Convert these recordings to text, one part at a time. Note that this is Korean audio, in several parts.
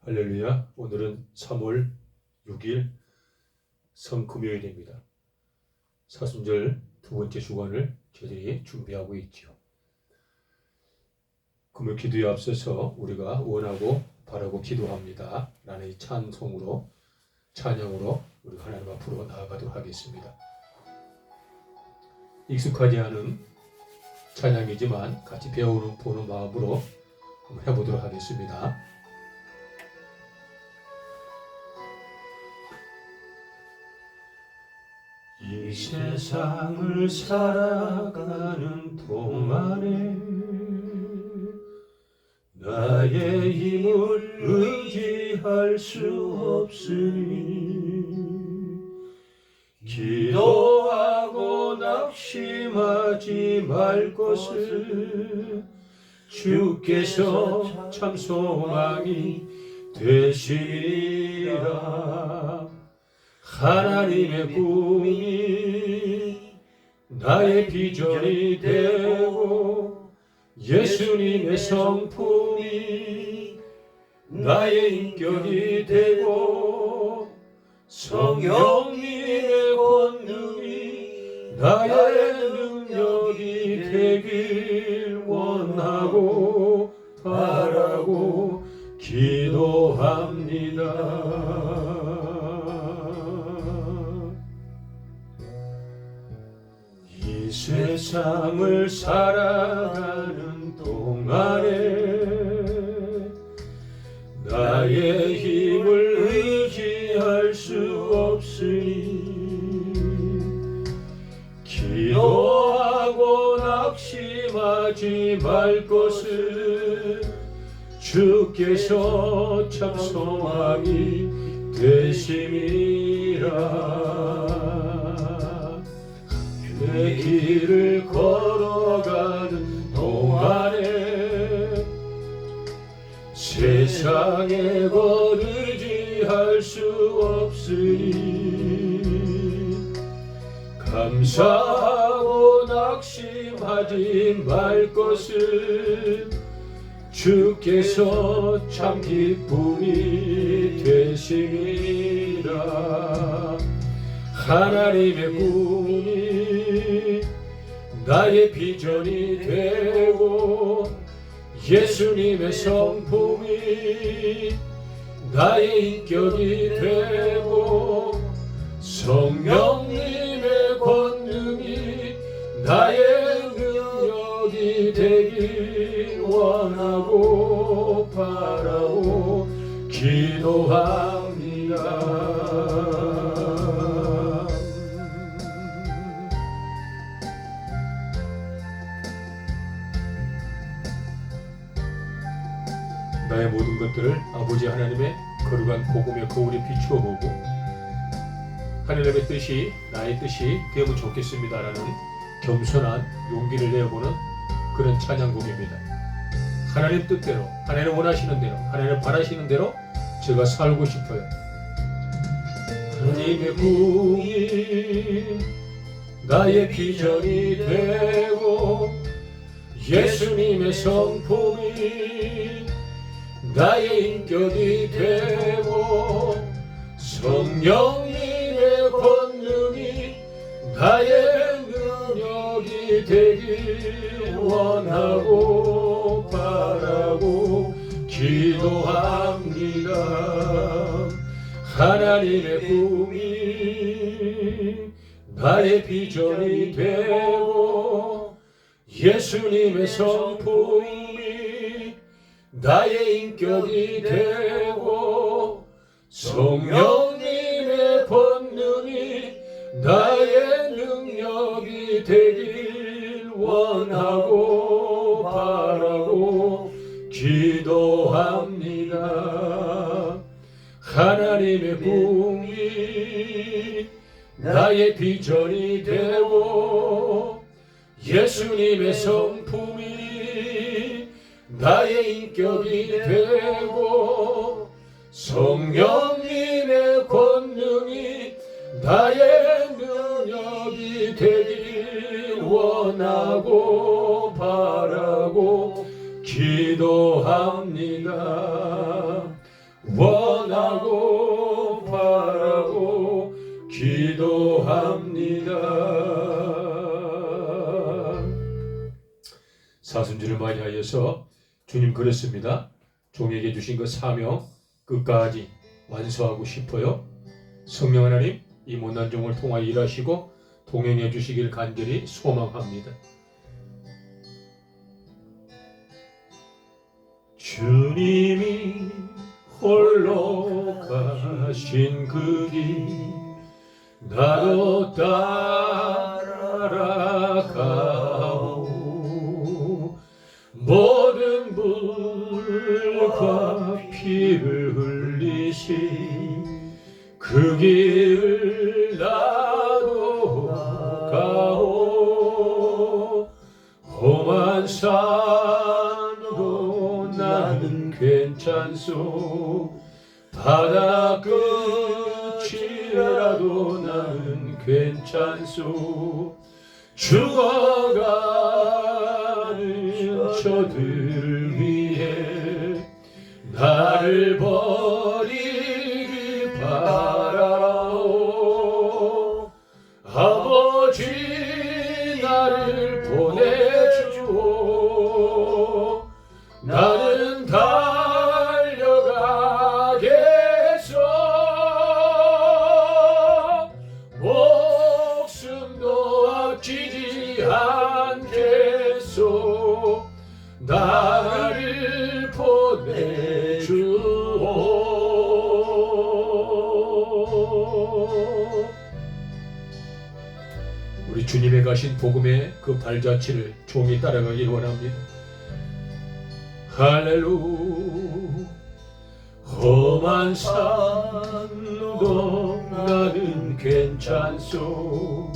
할렐루야. 오늘은 3월 6일 성금요일입니다. 사순절 두 번째 주간을 저희들이 준비하고 있죠. 금요 기도에 앞서서 우리가 원하고 바라고 기도합니다 라는 이 찬송으로, 찬양으로 우리 하나님 앞으로 나아가도록 하겠습니다. 익숙하지 않은 찬양이지만 같이 보는 마음으로 한번 해보도록 하겠습니다. 이 세상을 살아가는 동안에 나의 힘을 의지할 수 없으니 기도하고 낙심하지 말 것을 주께서 참 소망이 되시리라. 하나님의 꿈이 나의 비전이 되고 예수님의 성품이 나의 인격이 되고 성령님의 권능이 나의 능력이 되길 원하고 바라고 기도합니다. 이 세상을 살아가는 동안에 나의 힘을 의지할 수 없으니 기도하고 낙심하지 말 것을 주께서 참 소망이 되심이라. 내 길을 걸어가는 동안에 세상에 거르지할 수 없으니 감사하고 낙심하지 말 것을 주께서 참 기쁨이 되심이라. 하나님의 꿈이 나의 비전이 되고 예수님의 성품이 나의 인격이 되고 성령님의 권능이 나의 능력이 되길 원하고 바라고 기도합니다. 나의 모든 것들을 아버지 하나님의 거룩한 복음의 거울에 비추어 보고 하나님의 뜻이 나의 뜻이 되면 좋겠습니다라는 겸손한 용기를 내어보는 그런 찬양곡입니다. 하나님 뜻대로, 하나님 원하시는 대로, 하나님 바라시는 대로 제가 살고 싶어요. 하나님의 꿈이 나의 비전이 되고 예수님의 성품이 나의 인격이 되고 성령님의 권능이 나의 능력이 되길 원하고 바라고 기도합니다. 하나님의 꿈이 나의 비전이 되고 예수님의 성품이 나의 인격이 되고 성령님의 권능이 나의 능력이 되길 원하고 바라고 기도합니다. 하나님의 꿈이 나의 비전이 되고 예수님의 성품이 나의 인격이 되고 성령님의 권능이 나의 능력이 되길 원하고 바라고 기도합니다. 기도합니다. 사순절을 맞이하여서 주님 그랬습니다. 종에게 주신 그 사명 끝까지 완수하고 싶어요. 성령 하나님, 이 못난 종을 통하여 일하시고 동행해 주시길 간절히 소망합니다. 주님이 홀로 가신 그 길 나도 따라가오. 모든 물과 피를 흘리신 그 길을 나도 가오. 험한 산도 나는 괜찮소. 바다 끝이라도 나는 괜찮소. 죽어가는 저들을 위해 나를 버리기 바라오. 아버지 나를 보내주오. 나는 달려가겠소. 목숨도 아끼지 않겠소. 나를 보내주오. 우리 주님의 가신 복음의 그 발자취를 종이 따라가길 원합니다. 할렐루야. 험한 산도 나는 괜찮소.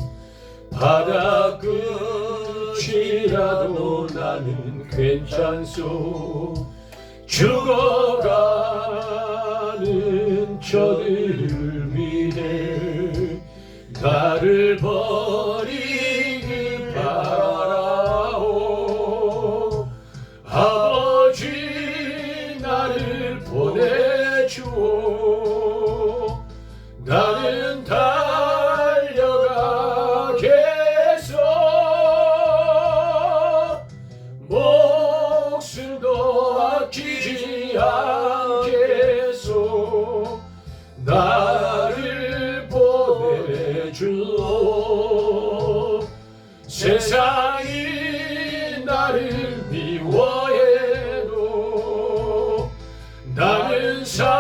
바다 끝이라도 나는 괜찮소. 죽어가는 저들을 위해 나를 버리기 바라오. 아버지 나를 보내주오. 나는 달려가겠소. 목숨도 아끼지 않겠소. 나를 보내주오. 세상이 나를 미워해도 나는 사랑하겠소.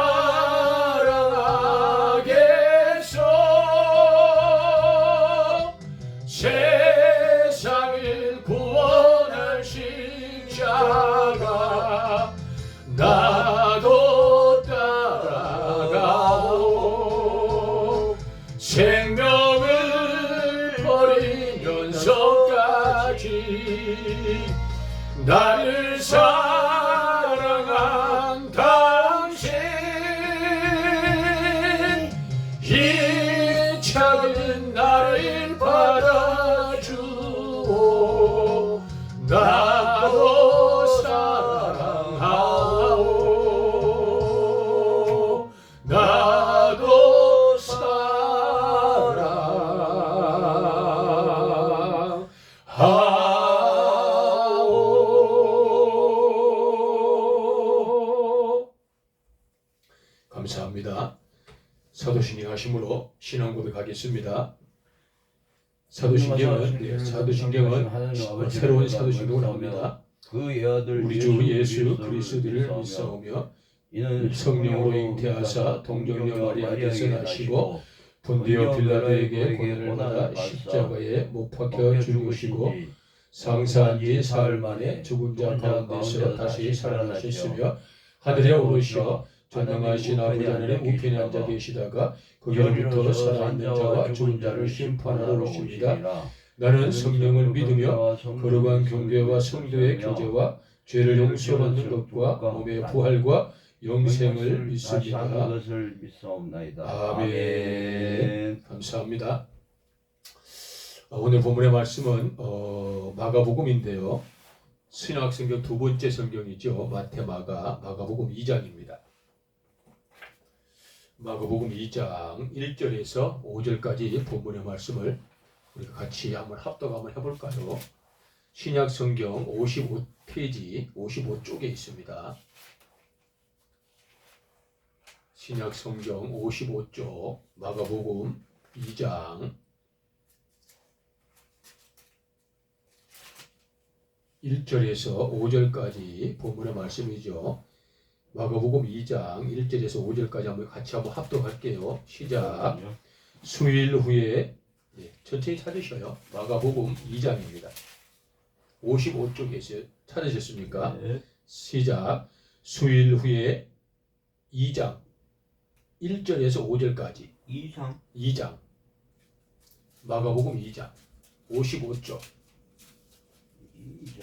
세상을 구원할 십자가 나도 따라가오. 생명을 버리면서까지 나를 사랑한 당신, 이 작은 나를 받아주오. 나도 사랑하오. 나도 사랑하오. 감사합니다. 사도신경 하심으로 신앙 고백하겠습니다. 사도신경은 새로운 사도신경을 합니다. 우리 주 예수 그리스도를 믿사오며 성령으로 잉태하사 동정녀 마리아께서 나시고 본디오 빌라도에게 고난을 받아 십자가에 못 박혀 죽으시고 상사한 지 사흘 만에 죽은 자 가운데서 다시 살아나셨으며 하늘에 오르시어 전능하신 아버지 하늘에 우편에 앉아 계시다가 거기로부터 살아있는 자와 죽은 자를 심판하러 오십니다. 나는 성령을 믿으며 거룩한 경배와 성도의 교제와 죄를 용서받는 것과 몸의 부활과 영생을 믿습니다. 아멘. 감사합니다. 오늘 본문의 말씀은 마가복음인데요. 신약성경 두 번째 성경이죠. 마태마가복음 2장입니다. 마가복음 2장 1절에서 5절까지 본문의 말씀을 우리가 같이 한번 합독 한번 해볼까요? 신약 성경 55페이지 55쪽에 있습니다. 신약 성경 55쪽 마가복음 2장 1절에서 5절까지 본문의 말씀이죠. 마가복음 2장 1절에서 5절까지 같이 한번 합독할게요. 시작. 수일 후에 천천히 찾으셔요. 마가복음 2장입니다. 55쪽에 있어요. 찾으셨습니까? 네. 시작. 수일 후에 2장 1절에서 5절까지 2장 마가복음 2장 55쪽 2장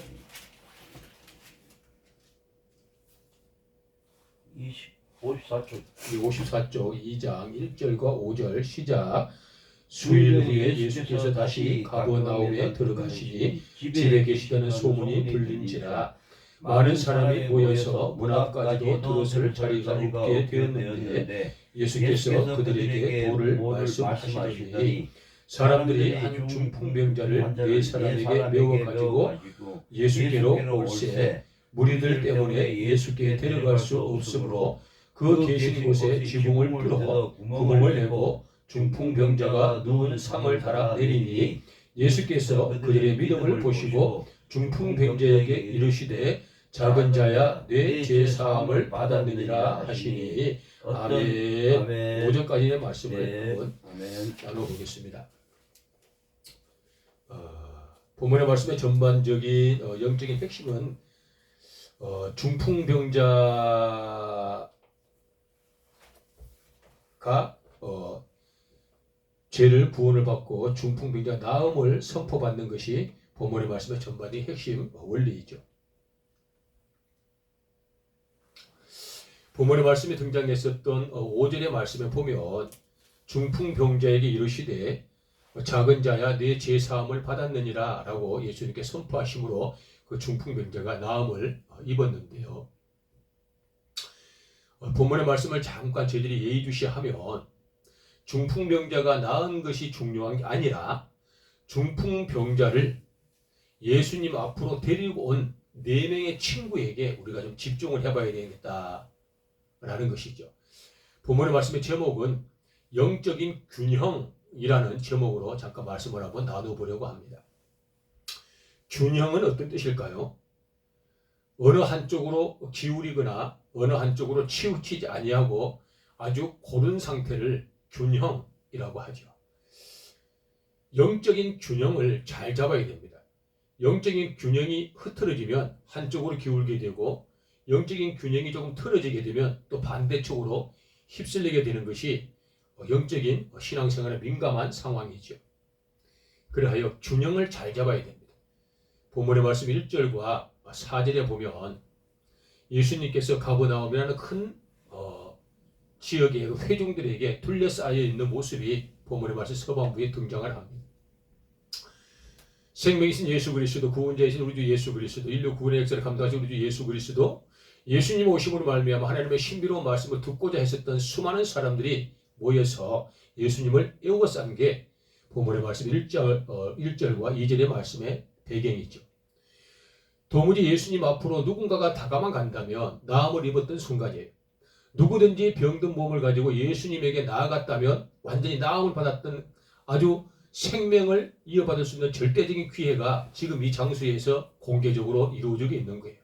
54쪽 54쪽 2장 1절과 5절 시작. 수일 후에 예수께서 다시 가버나움에 들어가시니 집에 계시다는 소문이 들린지라 많은 사람이 모여서 문 앞까지도 들어설 자리가 없게 되었는데 예수께서 그들에게 도를 말씀하시더니 사람들이 한 중풍병자를 네 사람에게 메워 가지고 예수께로 올세 무리들 때문에 예수께 데려갈 수 없으므로 그 계신 곳에 지붕을 뚫어 구멍을 내고 중풍병자가 누운 상을 달아 내리니 예수께서 그들의 믿음을 보시고 중풍병자에게 이르시되 작은 자야 내 죄사함을 받았느니라 하시니 아멘. 5절까지의 말씀을 한번 나눠보겠습니다. 본문의 말씀의 전반적인 영적인 핵심은 중풍병자가 죄를 구원을 받고 중풍병자 나음을 선포받는 것이 본문의 말씀의 전반적인 핵심 원리이죠. 본문의 말씀에 등장했었던 5절의 말씀에 보면 중풍병자에게 이르시되 작은 자야 내 죄사함을 받았느니라 라고 예수님께 선포하심으로 그 중풍병자가 나음을 입었는데요. 본문의 말씀을 잠깐 저희들이 예의주시하면 중풍병자가 나은 것이 중요한 게 아니라 중풍병자를 예수님 앞으로 데리고 온 4명의 친구에게 우리가 좀 집중을 해봐야 되겠다라는 것이죠. 본문의 말씀의 제목은 영적인 균형이라는 제목으로 잠깐 말씀을 한번 나눠보려고 합니다. 균형은 어떤 뜻일까요? 어느 한쪽으로 기울이거나 어느 한쪽으로 치우치지 아니하고 아주 고른 상태를 균형이라고 하죠. 영적인 균형을 잘 잡아야 됩니다. 영적인 균형이 흐트러지면 한쪽으로 기울게 되고 영적인 균형이 조금 틀어지게 되면 또 반대쪽으로 휩쓸리게 되는 것이 영적인 신앙생활에 민감한 상황이죠. 그러하여 균형을 잘 잡아야 됩니다. 본문의 말씀 1절과 4절에 보면 예수님께서 가버나움이라는 큰 지역의 회중들에게 둘러싸여 있는 모습이 본문의 말씀 서반부에 등장을 합니다. 생명이신 예수 그리스도, 구원자이신 우리 주 예수 그리스도, 인류 구원의 역사를 감당하신 우리 주 예수 그리스도, 예수님 오심으로 말미암아 하나님의 신비로운 말씀을 듣고자 했었던 수많은 사람들이 모여서 예수님을 에워싼 게 본문의 말씀 1절과 2절의 말씀의 배경이죠. 도무지 예수님 앞으로 누군가가 다가만 간다면 나음을 입었던 순간이에요. 누구든지 병든 몸을 가지고 예수님에게 나아갔다면 완전히 나음을 받았던 아주 생명을 이어받을 수 있는 절대적인 기회가 지금 이 장소에서 공개적으로 이루어지고 있는 거예요.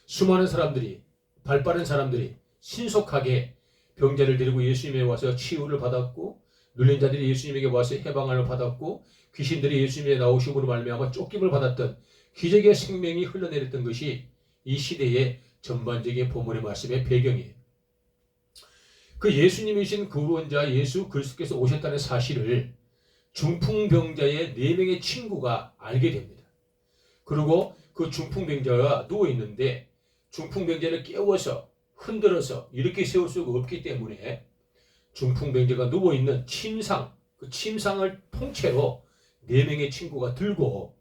수많은 사람들이, 발빠른 사람들이 신속하게 병자를 데리고 예수님에 와서 치유를 받았고, 눌린 자들이 예수님에게 와서 해방을 받았고, 귀신들이 예수님의 나오심으로 말미암아 쫓김을 받았던 기적의 생명이 흘러내렸던 것이 이 시대의 전반적인 본문의 말씀의 배경이에요. 그 예수님이신 구원자 예수 그리스도께서 오셨다는 사실을 중풍병자의 4명의 친구가 알게 됩니다. 그리고 그 중풍병자가 누워있는데 중풍병자를 깨워서 흔들어서 이렇게 세울 수가 없기 때문에 중풍병자가 누워있는 침상, 그 침상을 통째로 4명의 친구가 들고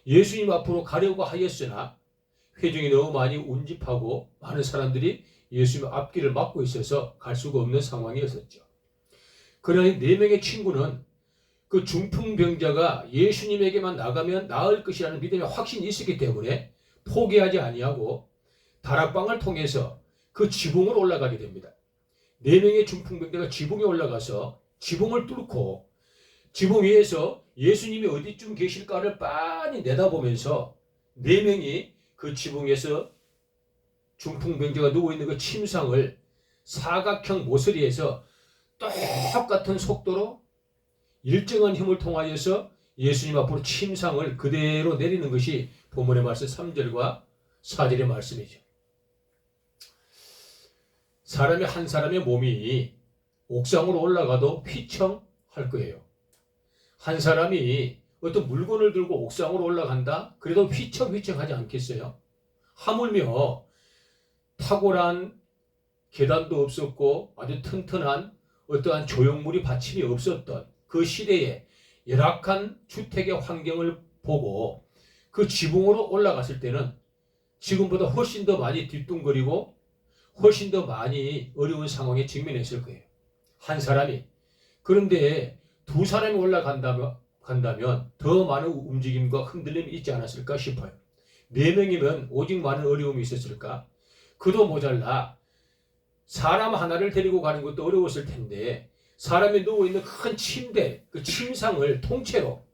예수님 앞으로 가려고 하였으나 회중이 너무 많이 운집하고 많은 사람들이 예수님 앞길을 막고 있어서 갈 수가 없는 상황이었었죠. 그러나 4명의 친구는 그 중풍병자가 예수님에게만 나가면 나을 것이라는 믿음의 확신이 있었기 때문에 포기하지 아니하고 다락방을 통해서 그 지붕으로 올라가게 됩니다. 4명의 중풍병자가 지붕에 올라가서 지붕을 뚫고 지붕 위에서 예수님이 어디쯤 계실까를 빤히 내다보면서 4명이 그 지붕에서 중풍병자가 누워있는 그 침상을 사각형 모서리에서 똑같은 속도로 일정한 힘을 통하여서 예수님 앞으로 침상을 그대로 내리는 것이 본문의 말씀 3절과 4절의 말씀이죠. 사람이 한 사람의 몸이 옥상으로 올라가도 휘청할 거예요. 한 사람이 어떤 물건을 들고 옥상으로 올라간다? 그래도 휘청휘청하지 않겠어요? 하물며 탁월한 계단도 없었고 아주 튼튼한 어떠한 조형물이 받침이 없었던 그 시대의 열악한 주택의 환경을 보고 그 지붕으로 올라갔을 때는 지금보다 훨씬 더 많이 뒤뚱거리고 훨씬 더 많이 어려운 상황에 직면했을 거예요. 한 사람이. 그런데 2사람이 올라간다면 더 많은 움직임과 흔들림이 있지 않았을까 싶어요. 4명이면 오직 많은 어려움이 있었을까? 그도 모자라 사람 하나를 데리고 가는 것도 어려웠을 텐데 사람이 누워있는 큰 침대, 그 침상을 통째로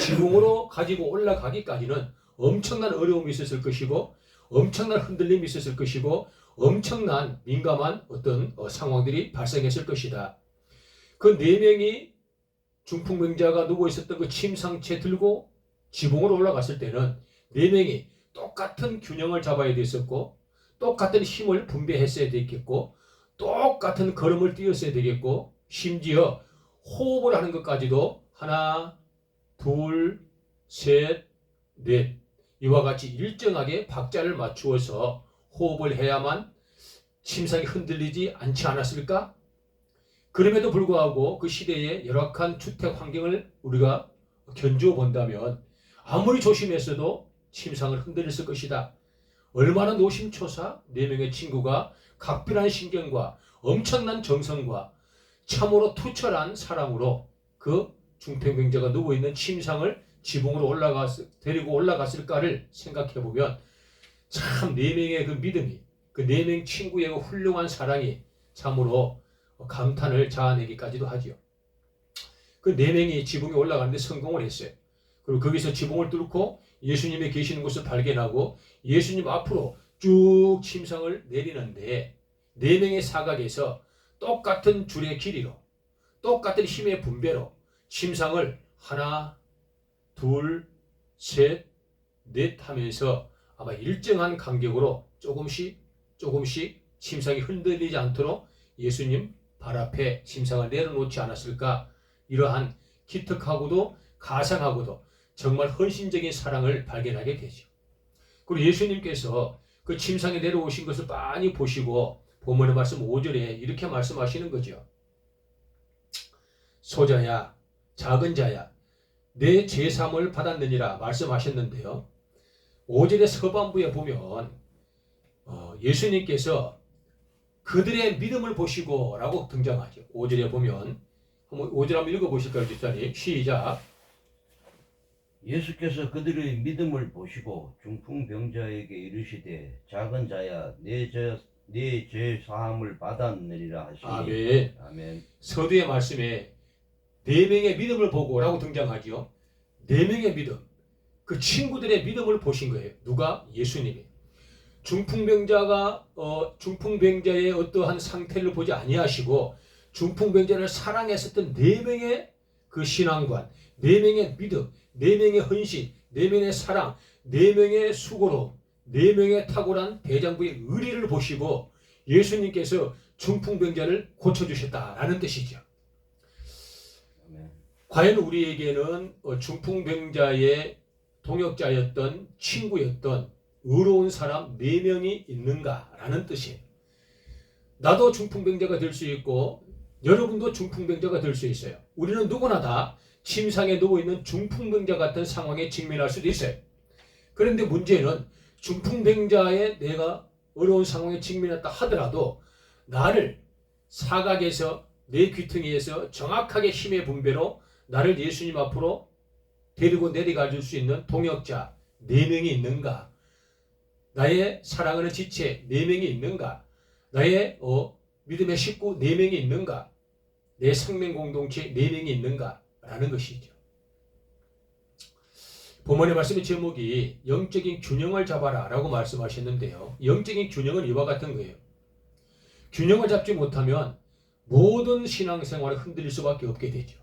지붕으로 가지고 올라가기까지는 엄청난 어려움이 있었을 것이고 엄청난 흔들림이 있었을 것이고 엄청난 민감한 어떤 상황들이 발생했을 것이다. 그 4명이 중풍병자가 누워있었던 그 침상채 들고 지붕으로 올라갔을 때는 4명이 똑같은 균형을 잡아야 됐었고 똑같은 힘을 분배했어야 되겠고 똑같은 걸음을 뛰었어야 되겠고 심지어 호흡을 하는 것까지도 하나, 둘, 셋, 넷 이와 같이 일정하게 박자를 맞추어서 호흡을 해야만 침상이 흔들리지 않지 않았을까? 그럼에도 불구하고 그 시대의 열악한 주택 환경을 우리가 견주어 본다면 아무리 조심했어도 침상을 흔들렸을 것이다. 얼마나 노심초사 4명의 친구가 각별한 신경과 엄청난 정성과 참으로 투철한 사랑으로 그 중풍병자가 누워있는 침상을 지붕으로 데리고 올라갔을까를 생각해보면 참 4명의 그 믿음이 그 4명 친구의 그 훌륭한 사랑이 참으로 감탄을 자아내기까지도 하지요. 그 4명이 지붕에 올라가는데 성공을 했어요. 그리고 거기서 지붕을 뚫고 예수님이 계시는 곳을 발견하고 예수님 앞으로 쭉 침상을 내리는데 4명의 사각에서 똑같은 줄의 길이로 똑같은 힘의 분배로 침상을 하나, 둘, 셋, 넷 하면서 아마 일정한 간격으로 조금씩 침상이 흔들리지 않도록 예수님 발 앞에 침상을 내려놓지 않았을까. 이러한 기특하고도 가상하고도 정말 헌신적인 사랑을 발견하게 되죠. 그리고 예수님께서 그 침상에 내려오신 것을 빤히 보시고 본문의 말씀 5절에 이렇게 말씀하시는 거죠. 소자야, 작은 자야, 내 제삼을 받았느니라 말씀하셨는데요. 5절의 서반부에 보면 예수님께서 그들의 믿음을 보시고 라고 등장하죠. 5절에 보면 5절 한번 읽어보실까요? 집사님? 시작. 예수께서 그들의 믿음을 보시고 중풍병자에게 이르시되 작은 자야 내 죄 사함을 받았느니라 하시니 아멘. 아멘. 서두의 말씀에 4명의 믿음을 보고 라고 등장하죠. 4명의 믿음. 그 친구들의 믿음을 보신 거예요. 누가? 예수님이. 중풍병자의 어떠한 상태를 보지 아니하시고 중풍병자를 사랑했었던 4명의 그 신앙관, 4명의 믿음, 4명의 헌신, 4명의 사랑, 4명의 수고로 4명의 탁월한 대장부의 의리를 보시고 예수님께서 중풍병자를 고쳐주셨다라는 뜻이죠. 아멘. 과연 우리에게는 중풍병자의 동역자였던 친구였던 의로운 사람 4명이 있는가라는 뜻이에요. 나도 중풍병자가 될 수 있고 여러분도 중풍병자가 될 수 있어요. 우리는 누구나 다 침상에 누워있는 중풍병자 같은 상황에 직면할 수도 있어요. 그런데 문제는 중풍병자의 내가 어려운 상황에 직면했다 하더라도 나를 사각에서 내 귀퉁이에서 정확하게 힘의 분배로 나를 예수님 앞으로 데리고 내려가 줄 수 있는 동역자 4명이 있는가? 나의 사랑하는 지체 4명이 있는가? 나의 믿음의 식구 4명이 있는가? 내 생명 공동체 4명이 있는가? 라는 것이죠. 본문의 말씀의 제목이 영적인 균형을 잡아라 라고 말씀하셨는데요. 영적인 균형은 이와 같은 거예요. 균형을 잡지 못하면 모든 신앙생활을 흔들릴 수밖에 없게 되죠.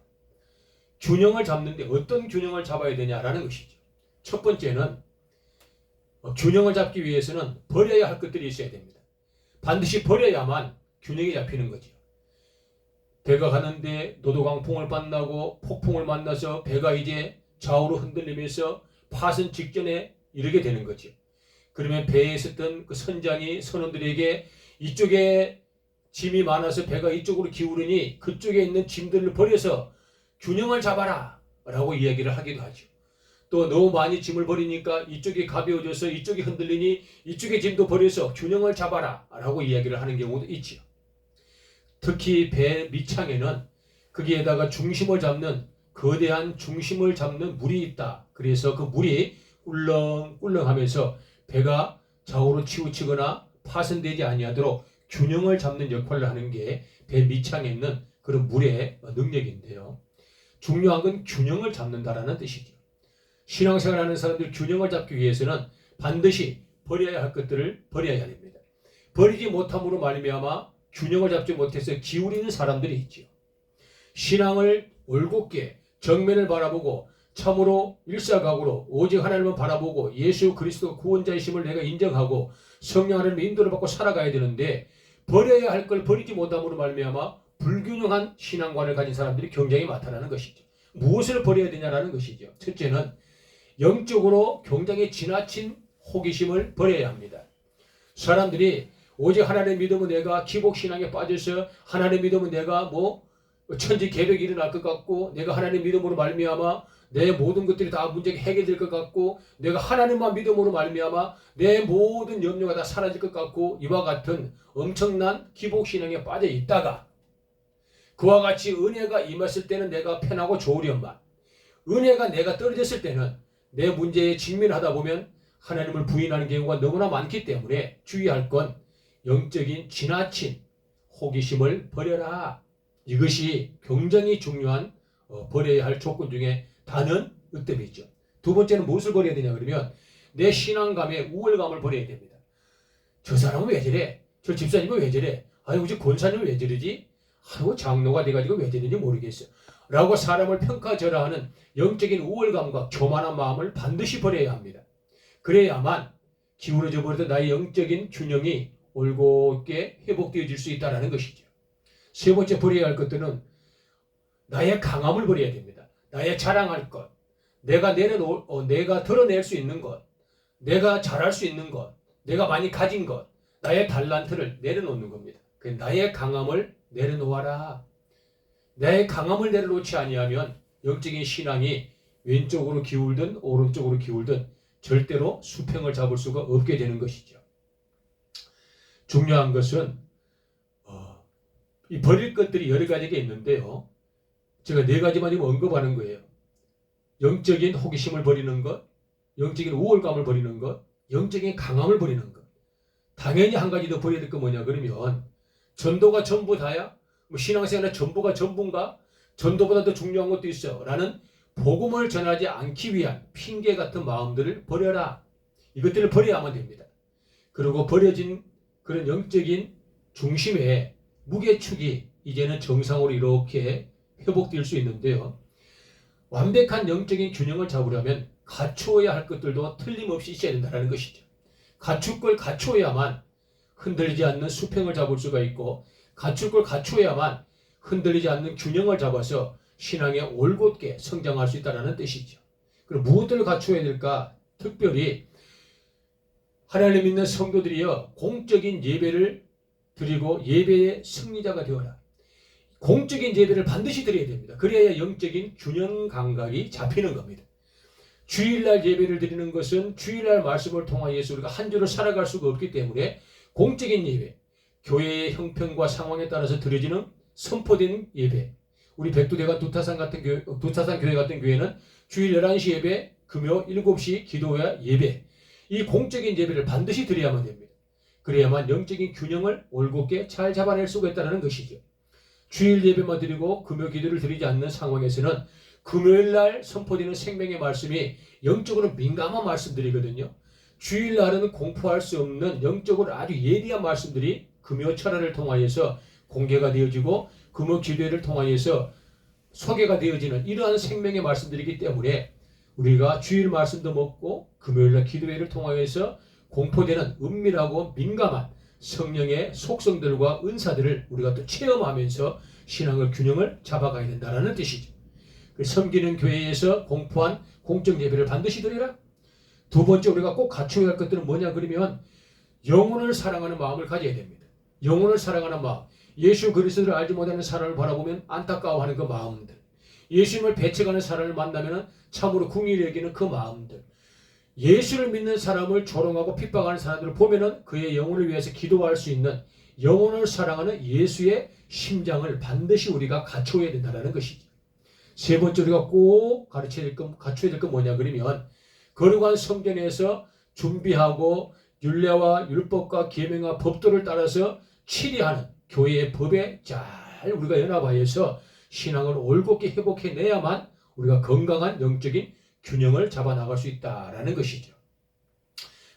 균형을 잡는데 어떤 균형을 잡아야 되냐라는 것이죠. 첫 번째는 균형을 잡기 위해서는 버려야 할 것들이 있어야 됩니다. 반드시 버려야만 균형이 잡히는 거죠. 배가 가는데 노도강풍을 만나고 폭풍을 만나서 배가 이제 좌우로 흔들리면서 파선 직전에 이르게 되는 거죠. 그러면 배에 있었던 그 선장이 선원들에게 이쪽에 짐이 많아서 배가 이쪽으로 기울으니 그쪽에 있는 짐들을 버려서 균형을 잡아라 라고 이야기를 하기도 하죠. 또 너무 많이 짐을 버리니까 이쪽이 가벼워져서 이쪽이 흔들리니 이쪽의 짐도 버려서 균형을 잡아라 라고 이야기를 하는 경우도 있죠. 특히 배 밑창에는 거기에다가 중심을 잡는 거대한 중심을 잡는 물이 있다. 그래서 그 물이 꿀렁꿀렁하면서 배가 좌우로 치우치거나 파손되지 아니하도록 균형을 잡는 역할을 하는 게 배 밑창에 있는 그런 물의 능력인데요. 중요한 건 균형을 잡는다라는 뜻이죠. 신앙생활하는 사람들 균형을 잡기 위해서는 반드시 버려야 할 것들을 버려야 됩니다. 버리지 못함으로 말미암아 균형을 잡지 못해서 기울이는 사람들이 있죠. 신앙을 올곧게 정면을 바라보고 참으로 일사각오로 오직 하나님을 바라보고 예수 그리스도 구원자이심을 내가 인정하고 성령 하나님의 인도를 받고 살아가야 되는데 버려야 할 걸 버리지 못함으로 말미암아 불균형한 신앙관을 가진 사람들이 굉장히 많다는 것이죠. 무엇을 버려야 되냐라는 것이죠. 첫째는 영적으로 굉장히 지나친 호기심을 버려야 합니다. 사람들이 오직 하나님의 믿음은 내가 기복신앙에 빠져서 하나님의 믿음은 내가 천지개벽이 일어날 것 같고 내가 하나님의 믿음으로 말미암아 내 모든 것들이 다 문제가 해결될 것 같고 내가 하나님만 믿음으로 말미암아 내 모든 염려가 다 사라질 것 같고 이와 같은 엄청난 기복신앙에 빠져 있다가 그와 같이 은혜가 임했을 때는 내가 편하고 좋으련만 은혜가 내가 떨어졌을 때는 내 문제에 직면하다 보면 하나님을 부인하는 경우가 너무나 많기 때문에 주의할 건 영적인 지나친 호기심을 버려라. 이것이 굉장히 중요한 버려야 할 조건 중에 다른 으뜸이죠. 두 번째는 무엇을 버려야 되냐 그러면 내 신앙감의 우월감을 버려야 됩니다. 저 사람은 왜 저래? 저 집사님은 왜 저래? 아이고 저 권사님은 왜 저러지? 아이고 장로가 돼가지고 왜 저런지 모르겠어. 라고 사람을 평가절하하는 영적인 우월감과 교만한 마음을 반드시 버려야 합니다. 그래야만 기울어져 버리던 나의 영적인 균형이 올곧게 회복되어질 수 있다는 것이죠. 세 번째 버려야 할 것들은 나의 강함을 버려야 됩니다. 나의 자랑할 것, 내가 드러낼 수 있는 것, 내가 잘할 수 있는 것, 내가 많이 가진 것, 나의 달란트를 내려놓는 겁니다. 나의 강함을 내려놓아라. 나의 강함을 내려놓지 아니하면 영적인 신앙이 왼쪽으로 기울든 오른쪽으로 기울든 절대로 수평을 잡을 수가 없게 되는 것이죠. 중요한 것은 이 버릴 것들이 여러 가지가 있는데요. 제가 4가지만 지금 언급하는 거예요. 영적인 호기심을 버리는 것, 영적인 우월감을 버리는 것, 영적인 강함을 버리는 것. 당연히 한 가지 더 버려야 될 거 뭐냐 그러면 전도가 전부 다야? 신앙생활의 전부가 전부인가? 전도보다 더 중요한 것도 있어 라는 복음을 전하지 않기 위한 핑계 같은 마음들을 버려라. 이것들을 버려야만 됩니다. 그리고 버려진 그런 영적인 중심에 무게축이 이제는 정상으로 이렇게 회복될 수 있는데요. 완벽한 영적인 균형을 잡으려면 갖추어야 할 것들도 틀림없이 있어야 된다는 것이죠. 갖출 걸 갖추어야만 흔들리지 않는 수평을 잡을 수가 있고 갖출 걸 갖추어야만 흔들리지 않는 균형을 잡아서 신앙에 올곧게 성장할 수 있다는 뜻이죠. 그럼 무엇들을 갖추어야 될까? 특별히 하나님 믿는 성도들이여 공적인 예배를 드리고 예배의 승리자가 되어라. 공적인 예배를 반드시 드려야 됩니다. 그래야 영적인 균형 감각이 잡히는 겁니다. 주일날 예배를 드리는 것은 주일날 말씀을 통하여서 우리가 한 주를 살아갈 수가 없기 때문에 공적인 예배, 교회의 형편과 상황에 따라서 드려지는 선포된 예배. 우리 백두대간 두타산 교회 같은 교회는 주일 11시 예배, 금요 7시 기도회 예배. 이 공적인 예배를 반드시 드려야만 됩니다. 그래야만 영적인 균형을 올곧게 잘 잡아낼 수가 있다는 것이죠. 주일 예배만 드리고 금요 기도를 드리지 않는 상황에서는 금요일 날 선포되는 생명의 말씀이 영적으로 민감한 말씀들이거든요. 주일 날은 공포할 수 없는 영적으로 아주 예리한 말씀들이 금요 철화를 통하여서 공개가 되어지고 금요 기도회를 통하여서 소개가 되어지는 이러한 생명의 말씀들이기 때문에 우리가 주일 말씀도 먹고 금요일날 기도회를 통하여서 공포되는 은밀하고 민감한 성령의 속성들과 은사들을 우리가 또 체험하면서 신앙의 균형을 잡아가야 된다는 뜻이죠. 섬기는 교회에서 공포한 공적 예배를 반드시 드리라. 두 번째 우리가 꼭 갖춰야 할 것들은 뭐냐 그러면 영혼을 사랑하는 마음을 가져야 됩니다. 영혼을 사랑하는 마음. 예수 그리스도를 알지 못하는 사람을 바라보면 안타까워하는 그 마음들. 예수님을 배척하는 사람을 만나면 참으로 궁일이 여기는 그 마음들. 예수를 믿는 사람을 조롱하고 핍박하는 사람들을 보면은 그의 영혼을 위해서 기도할 수 있는 영혼을 사랑하는 예수의 심장을 반드시 우리가 갖춰야 된다는 것이죠. 세 번째 우리가 꼭 갖춰야 될 건 뭐냐 그러면 거룩한 성전에서 준비하고 율례와 율법과 계명과 법도를 따라서 치리하는 교회의 법에 잘 우리가 연합하여서 신앙을 올곧게 회복해내야만 우리가 건강한 영적인 균형을 잡아나갈 수 있다라는 것이죠.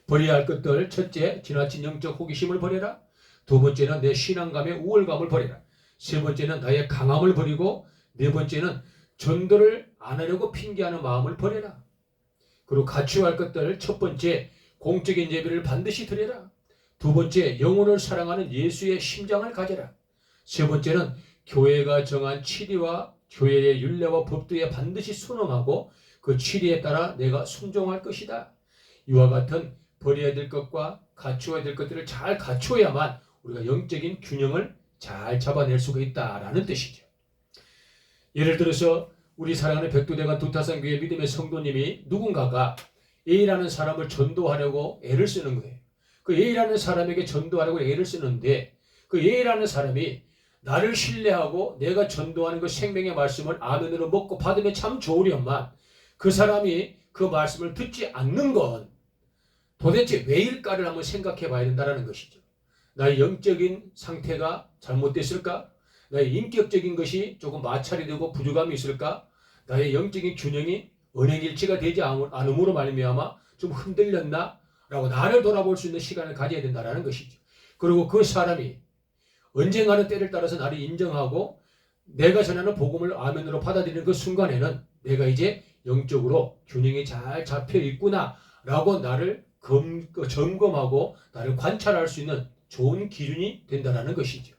버려야 할 것들, 첫째, 지나친 영적 호기심을 버려라. 두 번째는 내 신앙감의 우월감을 버려라. 세 번째는 나의 강함을 버리고 네 번째는 전도를 안 하려고 핑계하는 마음을 버려라. 그리고 갖춰야 할 것들, 첫 번째, 공적인 예배를 반드시 드려라. 두 번째, 영혼을 사랑하는 예수의 심장을 가져라. 세 번째는 교회가 정한 치리와 교회의 율례와 법도에 반드시 순응하고 그 치리에 따라 내가 순종할 것이다. 이와 같은 버려야 될 것과 갖추어야 될 것들을 잘 갖추어야만 우리가 영적인 균형을 잘 잡아낼 수가 있다라는 뜻이죠. 예를 들어서 우리 사랑하는 백두대간 두타산교회 믿음의 성도님이 누군가가 A라는 사람을 전도하려고 애를 쓰는 거예요. 그 A라는 사람에게 전도하려고 애를 쓰는데 그 A라는 사람이 나를 신뢰하고 내가 전도하는 그 생명의 말씀을 아멘으로 먹고 받으면 참 좋으련만 그 사람이 그 말씀을 듣지 않는 건 도대체 왜일까를 한번 생각해 봐야 된다는 것이죠. 나의 영적인 상태가 잘못됐을까? 나의 인격적인 것이 조금 마찰이 되고 부족함이 있을까? 나의 영적인 균형이 언행일치가 되지 않음으로 말미암아 좀 흔들렸나? 라고 나를 돌아볼 수 있는 시간을 가져야 된다는 것이죠. 그리고 그 사람이 언젠가는 때를 따라서 나를 인정하고 내가 전하는 복음을 아멘으로 받아들이는 그 순간에는 내가 이제 영적으로 균형이 잘 잡혀 있구나 라고 나를 점검하고 나를 관찰할 수 있는 좋은 기준이 된다는 것이죠.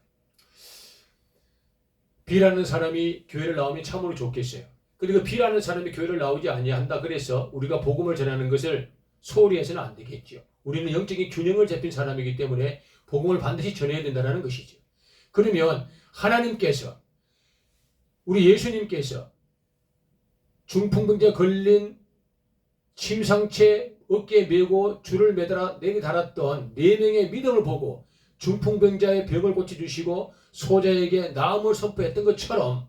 B라는 사람이 교회를 나오면 참으로 좋겠어요. 그리고 B라는 사람이 교회를 나오지 아니한다 그래서 우리가 복음을 전하는 것을 소홀히 해서는 안 되겠죠. 우리는 영적인 균형을 잡힌 사람이기 때문에 복음을 반드시 전해야 된다는 것이죠. 그러면 하나님께서 우리 예수님께서 중풍병자에 걸린 침상채 어깨에 메고 줄을 매달아 내리달았던 4명의 믿음을 보고 중풍병자의 병을 고쳐주시고 소자에게 나음을 선포했던 것처럼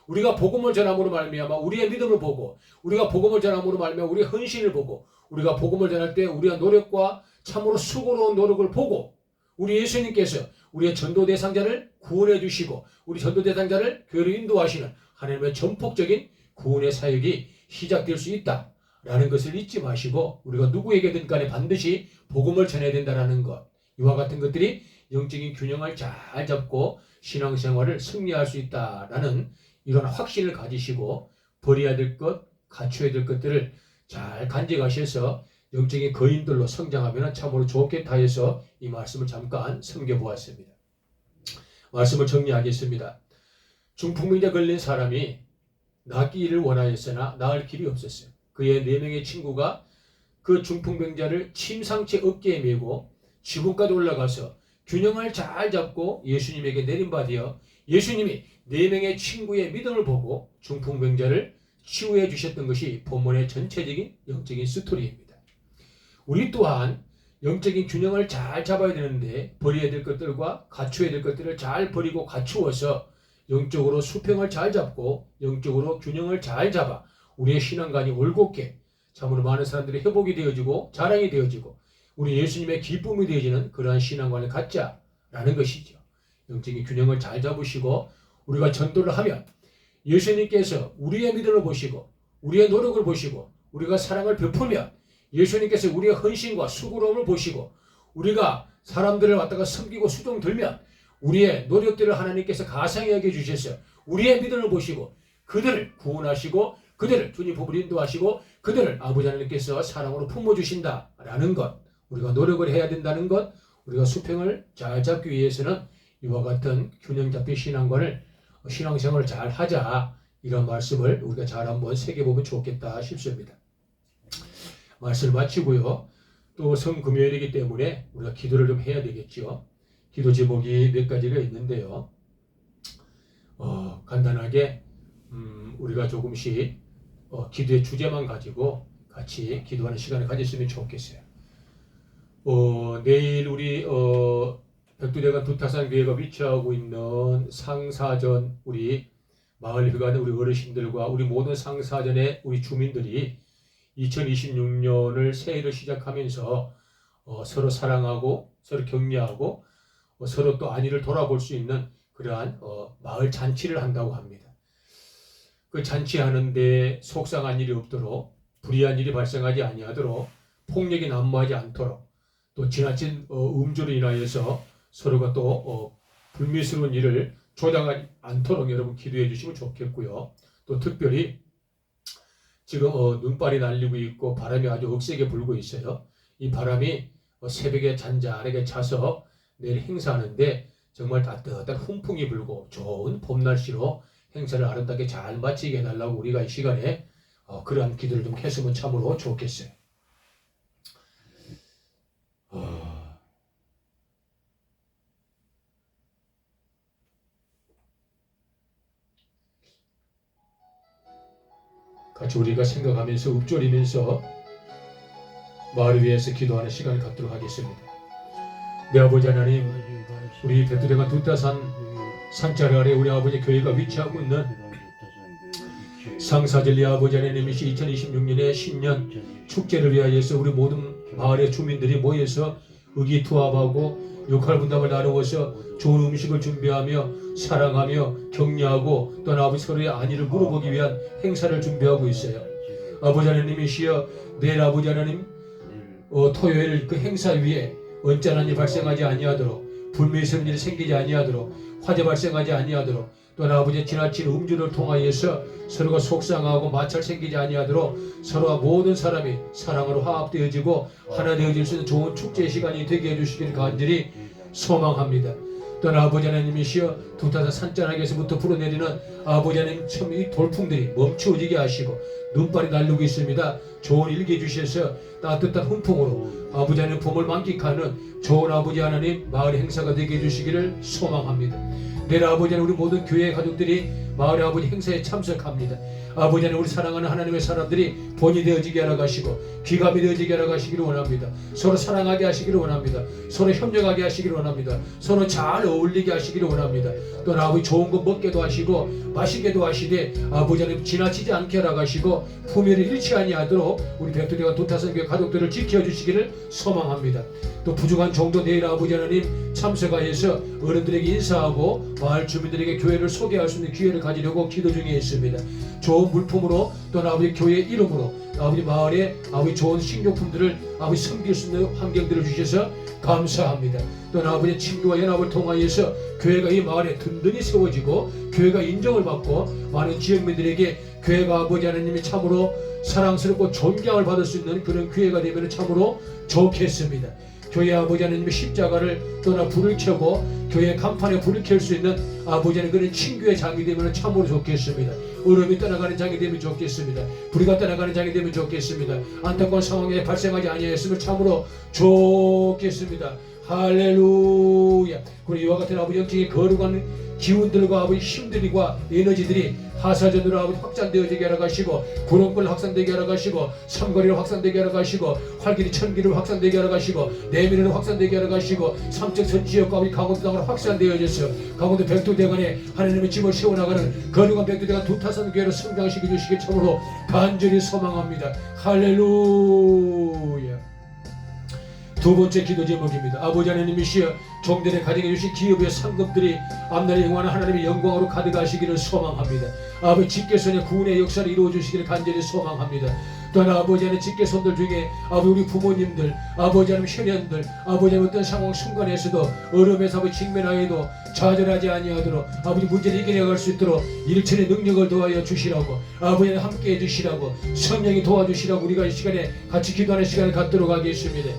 우리가 복음을 전함으로 말미암아 우리의 믿음을 보고 우리가 복음을 전함으로 말미암아 우리의 헌신을 보고 우리가 복음을 전할 때 우리의 노력과 참으로 수고로운 노력을 보고 우리 예수님께서 우리의 전도 대상자를 구원해 주시고 우리 전도 대상자를 교회로 인도하시는 하나님의 전폭적인 구원의 사역이 시작될 수 있다라는 것을 잊지 마시고 우리가 누구에게든 간에 반드시 복음을 전해야 된다는 것, 이와 같은 것들이 영적인 균형을 잘 잡고 신앙생활을 승리할 수 있다라는 이런 확신을 가지시고 버려야 될 것, 갖춰야 될 것들을 잘 간직하셔서 영적인 거인들로 성장하면 참으로 좋겠다 해서 이 말씀을 잠깐 섬겨보았습니다. 말씀을 정리하겠습니다. 중풍병자에 걸린 사람이 낫기를 원하였으나 나을 길이 없었어요. 그의 4명의 친구가 그 중풍병자를 침상채 어깨에 메고 지붕까지 올라가서 균형을 잘 잡고 예수님에게 내림받아 예수님이 4명의 친구의 믿음을 보고 중풍병자를 치유해 주셨던 것이 본문의 전체적인 영적인 스토리입니다. 우리 또한 영적인 균형을 잘 잡아야 되는데 버려야 될 것들과 갖추어야 될 것들을 잘 버리고 갖추어서 영적으로 수평을 잘 잡고 영적으로 균형을 잘 잡아 우리의 신앙관이 올곧게 참으로 많은 사람들이 회복이 되어지고 자랑이 되어지고 우리 예수님의 기쁨이 되어지는 그러한 신앙관을 갖자라는 것이죠. 영적인 균형을 잘 잡으시고 우리가 전도를 하면 예수님께서 우리의 믿음을 보시고 우리의 노력을 보시고 우리가 사랑을 베풀면 예수님께서 우리의 헌신과 수고로움을 보시고 우리가 사람들을 갖다가 섬기고 수종 들면 우리의 노력들을 하나님께서 가상히 여겨주셔서 우리의 믿음을 보시고 그들을 구원하시고 그들을 주님 법을 인도하시고 그들을 아버지 하나님께서 사랑으로 품어주신다라는 것, 우리가 노력을 해야 된다는 것, 우리가 수평을 잘 잡기 위해서는 이와 같은 균형 잡힌 신앙생활을 잘 하자, 이런 말씀을 우리가 잘 한번 새겨보면 좋겠다 싶습니다. 말씀을 마치고요. 또 성금요일이기 때문에 우리가 기도를 좀 해야 되겠죠. 기도 제목이 몇 가지가 있는데요. 간단하게 우리가 조금씩 기도의 주제만 가지고 같이 기도하는 시간을 가졌으면 좋겠어요. 내일 우리 백두대간 두타산 교회가 위치하고 있는 상사전 우리 마을회관 우리 어르신들과 우리 모든 상사전의 우리 주민들이 2026년을 새해를 시작하면서 서로 사랑하고 서로 격려하고 서로 또 안위를 돌아볼 수 있는 그러한 마을 잔치를 한다고 합니다. 그 잔치하는데 속상한 일이 없도록 불의한 일이 발생하지 아니하도록 폭력이 난무하지 않도록 또 지나친 음주로 인하여서 서로가 또 불미스러운 일을 조장하지 않도록 여러분 기도해 주시면 좋겠고요. 또 특별히 지금 눈발이 날리고 있고 바람이 아주 억세게 불고 있어요. 이 바람이 새벽에 잔잔하게 차서 내일 행사하는데 정말 따뜻한 훈풍이 불고 좋은 봄 날씨로 행사를 아름답게 잘 마치게 해달라고 우리가 이 시간에 그러한 기도를 좀 했으면 참으로 좋겠어요. 같이 우리가 생각하면서 읊조리면서 마을을 위해서 기도하는 시간을 갖도록 하겠습니다. 내 아버지 하나님, 우리 백두대간 두타산 산자리 아래 우리 아버지 교회가 위치하고 있는 상사절리 아버지 하나님이시 2026년의 신년 축제를 위하여서 우리 모든 마을의 주민들이 모여서 의기투합하고 역할 분담을 나누어서 좋은 음식을 준비하며 사랑하며 격려하고 또한 아버지 서로의 안위를 물어보기 위한 행사를 준비하고 있어요. 아버지 하나님이시여, 내일 아버지 하나님 토요일 그 행사 위에 언짢은 일이 발생하지 아니하도록 불미스러운 일이 생기지 아니하도록 화재 발생하지 아니하도록 또한 아버지 지나친 음주를 통하여서 서로가 속상하고 마찰 생기지 아니하도록 서로와 모든 사람이 사랑으로 화합되어지고 하나 되어질 수 있는 좋은 축제의 시간이 되게 해주시기를 간절히 소망합니다. 또한 아버지 하나님이시여, 두타산 산자락에서부터 불어내리는 아버지 하나님 참 이 돌풍들이 멈추어지게 하시고 눈발이 날리고 있습니다. 좋은 일기 주셔서 따뜻한 훈풍으로 아버지 하나님 봄을 만끽하는 좋은 아버지 하나님 마을 행사가 되게 해주시기를 소망합니다. 내일 아버지 하나님 우리 모든 교회 가족들이 마을의 아버지 행사에 참석합니다. 아버지 하나님 우리 사랑하는 하나님의 사람들이 본이 되어지게 하러 가시고 귀감이 되어지게 하러 가시기를 원합니다. 서로 사랑하게 하시기를 원합니다. 서로 협력하게 하시기를 원합니다. 서로 잘 어울리게 하시기를 원합니다. 또 아버지 좋은 것 먹게도 하시고 맛있게도 하시되 아버지 하나님 지나치지 않게 하러 가시고 품위를 잃지 아니하도록 우리 백두대간 두타산교회 가족들을 지켜주시기를 소망합니다. 또 부족한 정도 내일 아버지 하나님 참석하여서 어른들에게 인사하고 마을 주민들에게 교회를 소개할 수 있는 기회를 가지려고 기도 중에 있습니다. 좋은 물품으로 또 아버지 교회의 이름으로 아버지 마을에 아버지 좋은 식료품들을 아버지 섬길 수 있는 환경들을 주셔서 감사합니다. 또 아버지 친구와 연합을 통하여서 교회가 이 마을에 든든히 세워지고 교회가 인정을 받고 많은 지역민들에게 교회가 아버지 하나님이 참으로 사랑스럽고 존경을 받을 수 있는 그런 교회가 되면 참으로 좋겠습니다. 교회 아버지 하나님의 십자가를 떠나 불을 켜고 교회 간판에 불을 켤 수 있는 아버지 하나님 그런 친교의 장이 되면 참으로 좋겠습니다. 얼음이 떠나가는 장이 되면 좋겠습니다. 불이가 떠나가는 장이 되면 좋겠습니다. 안타까운 상황에 발생하지 아니하였으면 참으로 좋겠습니다. 할렐루야. 그리고 이와 같은 아버지 영적인 거룩한 기운들과 아버지 힘들과 에너지들이 하사전으로 아버지 확산되어지게 하라 가시고, 구름불 확산되게 하라 가시고, 삼거리로 확산되게 하라 가시고, 활길이 천기로 확산되게 하라 가시고, 내면으로 확산되게 하라 가시고, 삼척 선지역과 아버지 강원도 땅으로 확산되어져서 강원도 백두대간에 하나님의 집을 세워나가는 거룩한 백두대간 두타산 교회로 성장시켜 주시기 참으로 간절히 소망합니다. 할렐루야. 두 번째 기도 제목입니다. 아버지 하나님이시여, 종들의 가정해 주신 기업의 상급들이 앞날에 영원한 하나님의 영광으로 가득하시기를 소망합니다. 아버지 직계손의 구원의 역사를 이루어 주시기를 간절히 소망합니다. 또한 아버지 하나님 직계손들 중에 아버지 우리 부모님들, 아버지 하나님 현현들, 아버지 하나님 어떤 상황 순간에서도 어려움에서 아버지 직면하여도 좌절하지 아니하도록 아버지 문제를 이겨내갈 수 있도록 일천의 능력을 도와여 주시라고, 아버지 하나님 함께해 주시라고, 성령이 도와주시라고 우리가 이 시간에 같이 기도하는 시간을 갖도록 하겠습니다.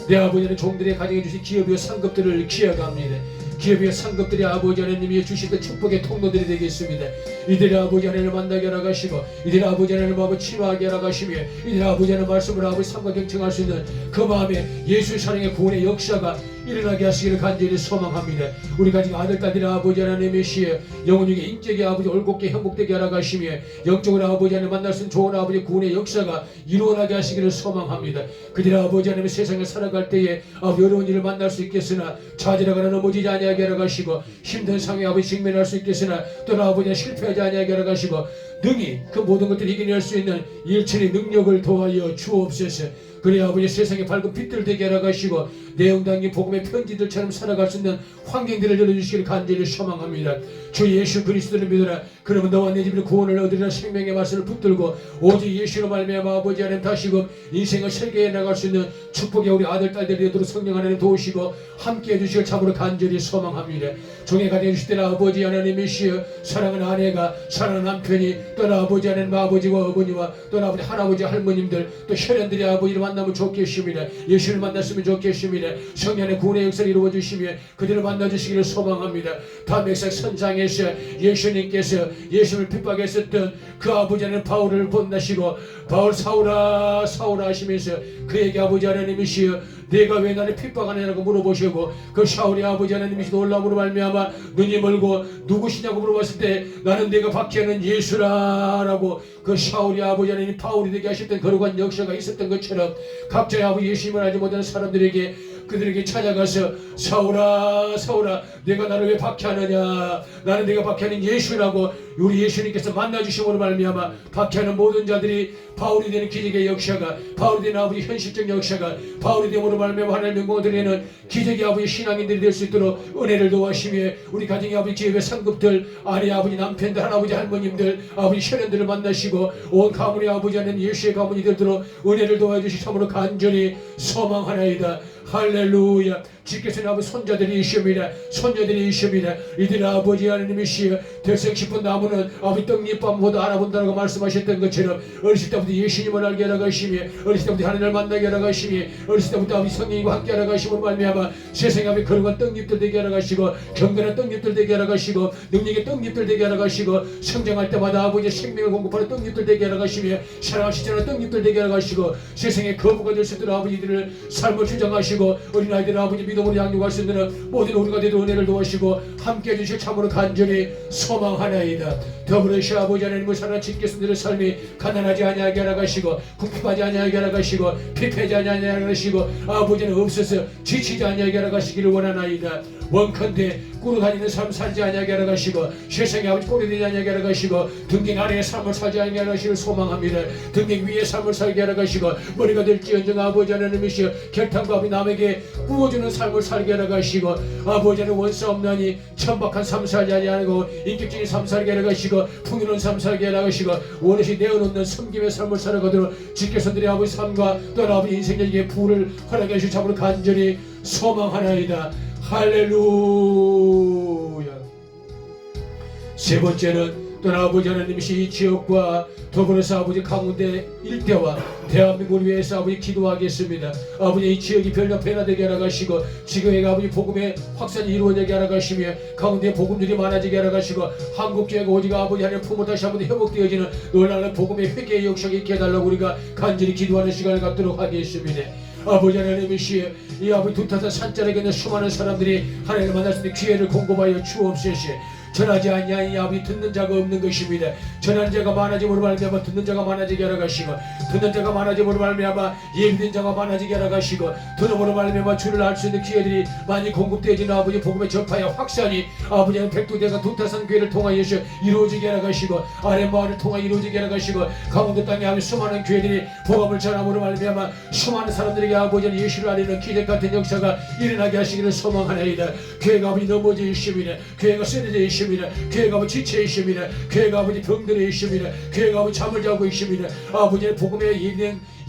내 아버지는 종들의 가정해 주신 기업의 상급들을 기억합니다. 기업의 상급들이 아버지 하나님이 주시던 축복의 통로들이 되겠습니다. 이들의 아버지 하나님을 만나게 하라 가시고, 이들의 아버지 하나님을 아버지 친화하게 하라 가시며, 이들의 아버지 하나님 말씀을 아버지 삶과 경청할 수 있는 그 마음에 예수의 사랑의 구원의 역사가 일어나게 하시기를 간절히 소망합니다. 우리 가진 아들딸들의 아버지 하나님의 시에 영혼 중에 인격의 아버지 올곧게 행복되게 하라 가시며, 영적으로 아버지 하나님 만날 수 있는 좋은 아버지 구원의 역사가 일어나게 하시기를 소망합니다. 그들의 아버지 하나님의 세상에 살아갈 때에 어려운 일을 만날 수 있겠으나 좌절하거나 넘어지지 아니하게 하라 가시고, 힘든 상황에 아버지 직면할 수 있겠으나 또는 아버지가 실패하지 아니하게 하라 가시고, 능히 그 모든 것들을 이겨낼 수 있는 일천의 능력을 도와여 주옵소서. 그래 아버지 세상에 밝은 빛들 되게 하라 가시고, 내용 담긴 복음의 편지들처럼 살아갈 수 있는 환경들을 열어주시기를 간절히 소망합니다. 주 예수 그리스도를 믿어라. 그러면 너와 내 집을 구원을 얻으리라. 생명의 말씀을 붙들고 오직 예수로 말미암아 아버지 하나님 다시금 인생을 설계해 나갈 수 있는 축복의 우리 아들 딸들이 되도록 성령 하나님 도우시고 함께해 주시길 참으로 간절히 소망합니다. 종의 가정해 주실 때는 아버지 하나님이시여, 사랑하는 아내가, 사랑하는 남편이, 또는 아버지 하나님 아버지와 어머니와 또는 아버지 할아버지 할머님들, 또 혈연들이 아버지를 만나면 좋겠습니다. 예수를 만났으면 좋겠습니다. 성령의 구원의 역사를 이루어 주시며 그들을 만나 주시기를 소망합니다. 담에색 선장에서 예수님께서 예수를 핍박했었던 그 아버지 하나님 바울을 본다시고, 바울 사울아 사울아 하시면서 그에게 아버지 하나님이시여, 내가 왜 나를 핍박하느냐고 물어보시고, 그 사울이 아버지 하나님이시 놀라움으로 말미암아 눈이 멀고 누구시냐고 물어봤을 때 나는 내가 박해하는 예수라라고 그 사울이 아버지 하나님 바울이 되게 하셨던 거룩한 역사가 있었던 것처럼 각자의 아버지 예수님을 알지 못하는 사람들에게 그들에게 찾아가서 사울아 사울아 내가 나를 왜 박해하느냐, 나는 내가 박해하는 예수라고 우리 예수님께서 만나주심으로 말미암아 박해하는 모든 자들이 바울이 되는 기적의 역사가, 바울이 되는 아버지 현실적 역사가, 바울이 됨으로 말미암아 하나님의 영광을 드리는 기적의 아버지 신앙인들이 될 수 있도록 은혜를 도와시며 우리 가정의 아버지 기업의 상급들, 아내 아버지 남편들, 할아버지 할머님들, 아버지 혈연들을 만나시고 온 가문의 아버지 하는 예수의 가문이 되도록 은혜를 도와주시 참으로 간절히 소망하나이다. 할렐루야. 주께서는 아버지 손자들이 있습니다. 손녀들이 있습니다. 이들 아버지 하나님이시여, 들썩 싶은 나무는 아버지 떡잎밤보다 알아본다고 말씀하셨던 것처럼 어렸을 때부터 예수님을 알게 하라 가시며, 어렸을 때부터 하나님을 만나게 하라 가시며, 어렸을 때부터 아버지 성령님과 함께 하라 가시므로 말미암아 세상에 아버지 거룩한 떡잎들 되게 하라 가시고, 경건한 떡잎들 되게 하라 가시고, 능력의 떡잎들 되게 하라 가시고, 성장할 때마다 아버지의 생명을 공급하는 떡잎들 되게 하라 가시며, 사랑하시지 않은 떡잎들 되게 하라 가시고, 세상에 거부가 될 수 있도록 아버지들을 삶을 주장하시고 어린아이들 아버지 믿음으로 양육할 수 있는 모든 우리가 되도 은혜를 도와주시고 함께해 주실 참으로 간절히 소망하나이다. 더불어 시 아버지 하나님을 사랑하는 직계손들의 삶이 가난하지 아니하게 하라 가시고, 궁핍하지 아니하게 하라 가시고, 피폐하지 아니하게 하라 가시고, 아버지는 없어서 지치지 아니하게 하라 가시기를 원하나이다. 원컨대 꾸로 다니는 삶 살지 아니하게 하라 가시고, 세상에 아버지 꼴이 되지 아니하게 하라 가시고, 등갱 아래의 삶을 살지 아니하게 하라 가시기를 소망합니다. 등갱 위의 삶을 살게 하라 가시고, 머리가 될지언정 아버지 하나님이시여, 결탄과 아버지 남에게 구워주는 삶을 살게 하라 가시고, 아버지는 원수 없나니 천박한 삶 살지 아니하고 인격적인 삶 살게 하라 가시고, 풍요로운 삶 살게 하라 가시고, 원릇이 내어놓는 섬김의 삶을 살아가도록 주께서들의 아버지 삶과 또한 아버지 인생에게 부를 허락해 주시 참으로 간절히 소망하나이다. 할렐루야. 세 번째는 또한 아버지 하나님이시 이 지역과 더불어서 아버지 강원대 일대와 대한민국을 위해서 아버지 기도하겠습니다. 아버지 이 지역이 변화되게 하라 가시고, 지금의 아버지 복음의 확산이 이루어지게 하라 가시며, 강원대 복음들이 많아지게 하라 가시고, 한국교회가 오직 아버지 하나님 품어 다시 한번 회복되어지는 놀라운 복음의 회개의 역사가 있게 해달라고 우리가 간절히 기도하는 시간을 갖도록 하겠습니다. 아버지 하나님이시여 이 아버지 두타산 산자락에 있는 수많은 사람들이 하나님을 만날 수 있는 기회를 공급하여 주옵소서. 전하지 아니하니 아버지 듣는 자가 없는 것입니다. 전하는 자가 많아짐으로 말미암아 듣는 자가 많아지게 하라 가시고 듣는 자가 많아짐으로 말미암아 예비된 자가 많아지게 하라 가시고 들음으로 말미암아 주를 알 수 있는 기회들이 많이 공급되어지는 아버지 복음의 전파여 확산이 아버지는 백두대가 두타산 교회를 통하여서 이루어지게 하라 가시고 아랫마을을 통하여 이루어지게 하라 가시고 강원도 땅에 아버지 수많은 교회들이 복음을 전함으로 말미암아 수많은 사람들에게 아버지는 예수를 알리는 기적 같은 역사가 일어나게 하시기를 소망하나이다. 교회가 아버지 넘어져 있습니다. 교회가 쓰러져 있습니다. 교회가 아버지 지쳐 있습니다. 교회가 아버지 병들어 있습니다. 교회가 아버지 잠을 자고 있습니다. 아버지의 복음의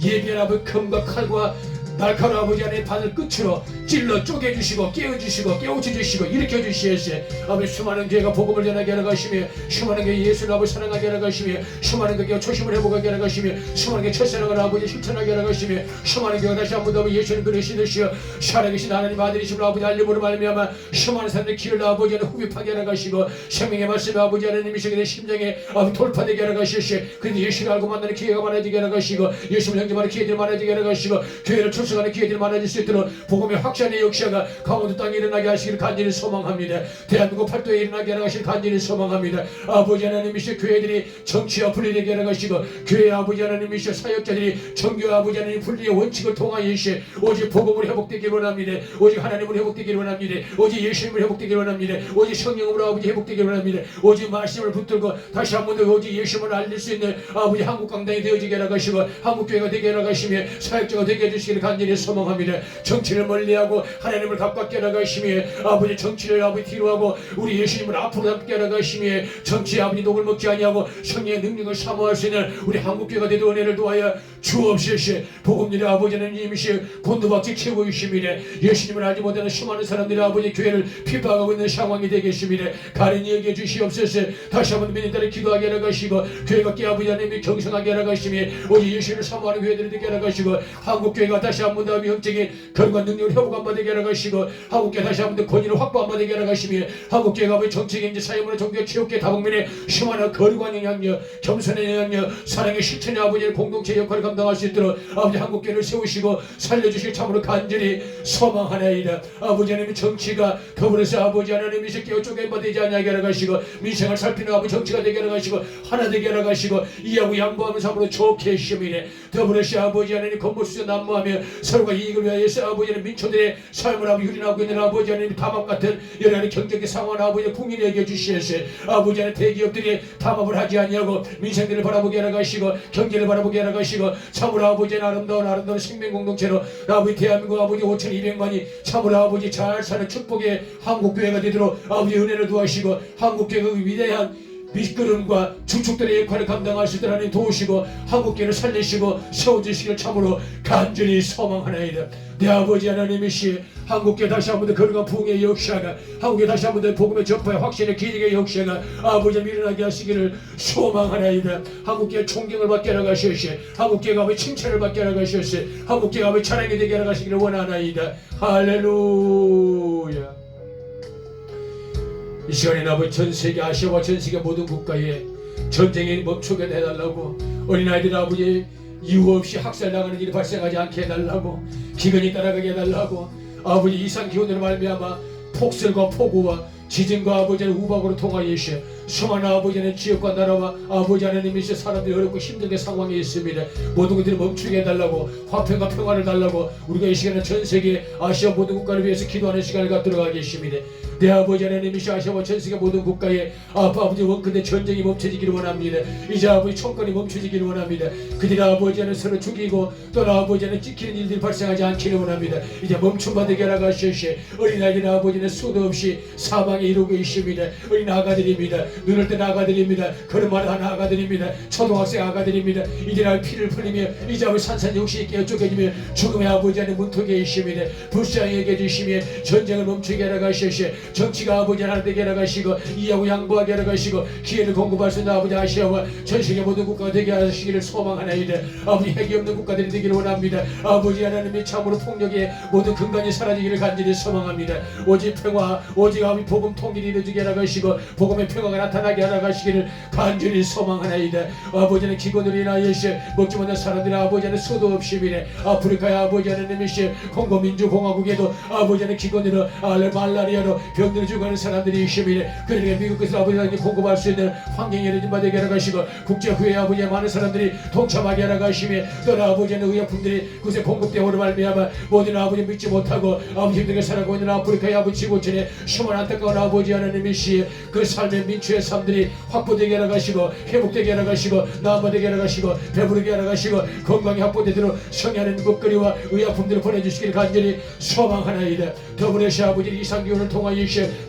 예비한 아버지 금과 칼과 날카로운 아버지 안에 바늘 끝으로 찔러 쪼개주시고 깨워주시고 깨우쳐주시고 일으켜주시옵소서. 아버지 수많은 교회가 복음을 전하게 하라 가시며 수많은 교회 예수를 아버지 사랑하게 하라 가시며 수많은 교회가 초심을 회복하게 하라 가시며 수많은 교회 첫사랑을 아버지 실천하게 하라 가시며 수많은 교회가 다시 한번 더 예수는 그리신 듯이여 살아계신 하나님 아들이심을 아버지 알림으로 말미암아 수많은 사람들의 길을 아버지 안에 흡입하게 하라 가시고 생명의 말씀을 아버지 하나님이시게 내 심장에 아버지 돌파되게 하라 가시옵소서. 그런데 예수를 알고 만나는 기회가 많아지게 하라 가시고 예수를 영접하는 기회들이 많아지게 하라 가시고 교회를 출석하는 기회들이 많아질 수 있도록 복음의 확산의 역사가 강원도 땅에 일어나게 하시기를 간절히 소망합니다. 대한민국 팔도에 일어나게 하라 가시기를 간절히 소망합니다. 아버지 하나님이시여 교회들이 정치와 분리되게 하라 가시고 교회 아버지 하나님이시여 사역자들이 정교 아버지 하나님 분리의 원칙을 통하여시 오직 복음으로 회복되기를 원합니다. 오직 하나님으로 회복되기를 원합니다. 오직 예수님으로 회복되기를 원합니다. 오직 성령으로 아버지 회복되기를 원합니다. 오직 말씀을 붙들고 다시 한번 더 오직 예수님을 알릴 수 있는 아버지 한국 강당이 되어지게 하라 가시고 한국 교회가 되게 하라 가시며 사역자가 되게 해주시기를 간절히 소망합니다. 정치를 멀리하고 하나님을 가깝게 하라 가시며 아버지 정치를 아버지 뒤로하고 우리 예수님을 앞으로 담게 하라 가시며 정치의 아버지 녹을 먹지 아니하고 성령의 능력을 사모할 수 있는 우리 한국교회가 되도 은혜를 도하여 주옵소서. 복음들의 아버지 하나님이시 곤두박질 채우고 있습니다. 예수님을 알지 못하는 수많은 사람들이 아버지 교회를 핍박하고 있는 상황이 되겠습니다. 가련히 여겨 주시옵소서. 다시 한번 믿는 따라 기도하게 하라 가시고 교회가 깨아버지 하나님이 경성하게 하라 가시며 오직 예수를 사모하는 교회들이 되게 하라 가시고 한국교회가 다시 한번 더 영적인 결과 능력을 회복한 바 되게 하라 가시고 한국교회 다시 한번 더 권위를 확보한 바 되게 하라 가시며 한국교회가 아버지 정치 경제 사회문화 종교 체육계 다국민의 수많은 거룩한 영향력 겸손의 영향력 사랑의 실천의 아버지의 공동체 역할을 감당할 수 있도록 아버지 한국교회를 세우시고 살려주실 참으로 간절히 소망하나이다. 아버지 하나님의 정치가 더불어서 아버지 하나님이 깨어 쪼개받지 아니하게 하라 가시고 민생을 살피는 아버지 정치가 되게 하라 가시고 하나 되게 하라 가시고 이하고 양보하면서 참으로 좋게 하시미네. 더불어서 아버지 하나님 건물수에 난무하며 서로가 이익을 위하여서 아버지 하나님 민초들의 삶을 아버지 유린하고 있는 아버지 하나님 담합 같은 여러 가지 경제적 상황을 아버지 국민에게 주시옵소서. 아버지 하나님 대기업들이 담합을 하지 아니하고 민생들을 바라보게 하라 가시고 경제를 바라보게 하라 가시고 참으로 아버지 아름다운 생명 공동체로 아버지 대한민국 아버지 5,200만이 참으로 아버지 잘 사는 축복의 한국교회가 되도록 아버지 은혜를 도와주시고 한국교회가 그 위대한 밑거름과 주축들의 역할을 감당할 수 있도록 하나님 도우시고 한국교회를 살리시고 세워주시기를 참으로 간절히 소망하나이다. 내 아버지 하나님이시 한국교회 다시 한번 더 거룩한 부흥의 역사가 한국교회 다시 한번 더 복음의 전파의 확신의 기적의 역사가 아버지 일어나게 하시기를 소망하나이다. 한국교회 존경을 받게 하라 가시옵소서. 한국교회가 아버지 칭찬을 받게 하라 가시옵소서. 한국교회가 아버지 찬양이 되게 하라 가시기를 원하나이다. 할렐루야. 이 시간에 아버지 전세계 아시아와 전세계 모든 국가에 전쟁이 멈추게 해달라고 어린아이들 아버지 이유 없이 학살당하는 일이 발생하지 않게 해달라고 기근이 따라가게 해달라고 아버지 이상기온으로 말미암아 폭설과 폭우와 지진과 아버지의 우박으로 통하여서 수많은 아버지의 지역과 나라와 아버지 하나님이시 사람들이 어렵고 힘든 상황에 있습니다. 모든 것들이 멈추게 해달라고 화평과 평화를 달라고 우리가 이 시간에 전세계 아시아 모든 국가를 위해서 기도하는 시간을 갖도록 하겠습니다. 내 아버지 하나님이시 아시아와 전세계 모든 국가에 아버지 원컨대 전쟁이 멈춰지기를 원합니다. 이제 아버지 총권이 멈춰지기를 원합니다. 그들의 아버지는 서로 죽이고 또 아버지는 찍히는 일들이 발생하지 않기를 원합니다. 이제 멈춤받게 하라 가시옵소서. 어린아이들 아버지는 수도 없이 사방에 이루고 있습니다. 어린 아가들입니다. 눈을 뜬 아가들입니다. 걸음마다 한 아가들입니다. 초등학생 아가들입니다. 이제 날 피를 흘리며 이제 아버지 산산역시 깨어 쪼개지며 죽음의 아버지 안에 문턱에 있습니다. 불쌍하게 주시며 전쟁을 멈추게 하라 가시옵소서. 정치가 아버지 하나 되게 하라 가시고 이하고 양보하게 하라 가시고 기회를 공급할 수 있는 아버지 아시아와 전 세계 모든 국가가 되게 하시기를 소망하나이다. 아버지 핵이 없는 국가들이 되기를 원합니다. 아버지 하나님이 참으로 폭력의 모든 근간이 사라지기를 간절히 소망합니다. 오직 평화 오직 아버지 복음 통일이 이루어지게 하라 가시고 복음의 평화가 나타나게 하라 가시기를 간절히 소망하나이다. 아버지는 기근으로 인하여 먹지 못한 사람들이 아버지는 수도 없이 미래 아프리카의 아버지 하나님이 콩고 민주공화국에도 아버지는 기근으로 말라리아로 병들어 죽어가는 사람들이 있으미래 그러니까 미국에서 아버지는 공급할 수 있는 환경이 열어진바되게 하라 가시고 국제후에 아버지의 많은 사람들이 동참하게 하라 가시며 또한 아버지는 의약품들이 그새 공급되므로 말미암아 모든 아버지 믿지 못하고 아버지 힘들게 살아가고 있는 아프리카의 아버지 지구촌에 심한 안타까운 아버지 하나님이시여 그 삶의 민초의 삶들이 확보되게 하라 가시고 회복되게 하라 가시고 나아되게 하라 가시고 배부르게 하라 가시고 건강이 확보되도록 성의하는 먹거리와 의약품들을 보내주시길 간절히 소망하나이다. 더불어시 아버지 이상기운을 통하여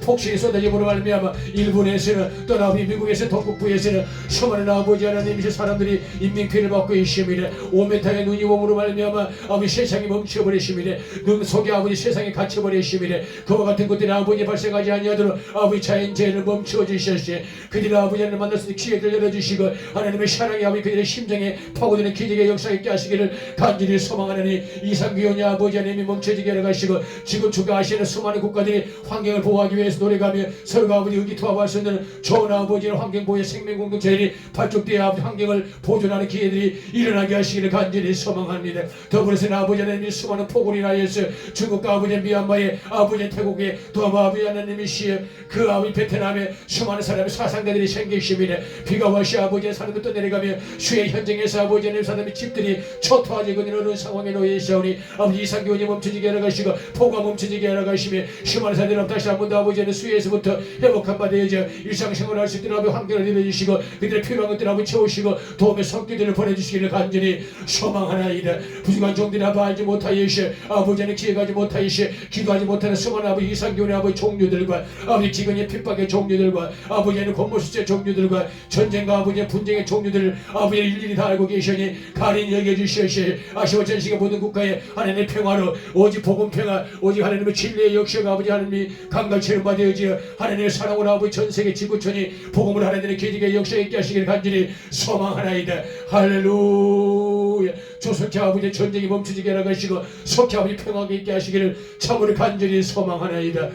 폭신이 쏟아짐으로 말미암아 일본에서는 또 아버지 미국에서 동북부에서는 수많은 아버지 하나님이시 사람들이 인명피해를 받고 있습니다. 5m의 눈이 옴으로 말미암아 아버지 세상이 멈춰버리십니다. 눈 속에 아버지 세상에 갇혀버리십니다. 그와 같은 것들이 아버지 발생하지 아니하도록 아버지 자연재해를 멈추어 주셨시 그들이 아버지 하나님 만날 수 있는 기회를 열어주시고 하나님의 사랑이 아버지 그들의 심정에 파고드는 기적의 역사 있게 하시기를 간절히 소망하느니 이상기운이 아버지 하나님이 멈춰지게 하여 가시고 지금 주가하시는 수많은 국가들이 환경을 보호하기 위해서 노력하며 서로가 아버지 의기투합할 수 있는 좋은 아버지의 환경보호의 생명공동체들이 발족되어 아버지 환경을 보존하는 기회들이 일어나게 하시기를 간절히 소망합니다. 더불어서 아버지 하나님이 수많은 폭우로 인하여서 중국과 아버지 미얀마의 아버지 태국의 또 아버지 하나님이시여 그 아버지 베트남에 수많은 사람의 사상자들이 생기십니다. 비가 와시 아버지의 사람들 떠내려가며 수해 현장에서 아버지 하나님 사람의 집들이 초토화되고 있는 상황에 놓여 있사오니 아버지 이상기운이 멈춰지게 하라 가시고 폭우가 멈춰지게 하라 가시며 수많은 사람들이 다시 한 번 더 아버지 하나님 수해에서부터 회복한 바 되어져 일상생활을 할 수 있도록 아버지 환경을 내려주시고 그들의 필요한 것들을 아버지 채우시고 도움의 손길들을 보내주시기를 간절히 소망하나이다. 부족한 종들이 아버지 알지 못하여시 아버지 하나님 기회가지 못하여시 기도하지 못하는 수많은 아버지 이상기운의 아버지 종류들과 아버지 기근의 핍박의 종류들과 아버지 하나님 권모수의 종류들과 전쟁과 아버지의 분쟁의 종류들을 아버지 일일이 다 알고 계시니 가린히 여겨주시옵시 아시와 전시의 모든 국가에 하나님의 평화로 오직 복음 평화 오직 하나님의 진리의 역사가 아버지 하나님이 강갈체를 받아야지어 하나님의 사랑으로 아버지 전세계 지구촌이 복음을 하나님의 기적의 역사에 있게 하시기를 간절히 소망하나이다. 할렐루야. 조속히 아버지 전쟁이 멈추지게 하라 가시고 속히 아버지 평화가 있게 하시기를 참으로 간절히 소망하나이다.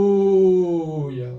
할렐루야.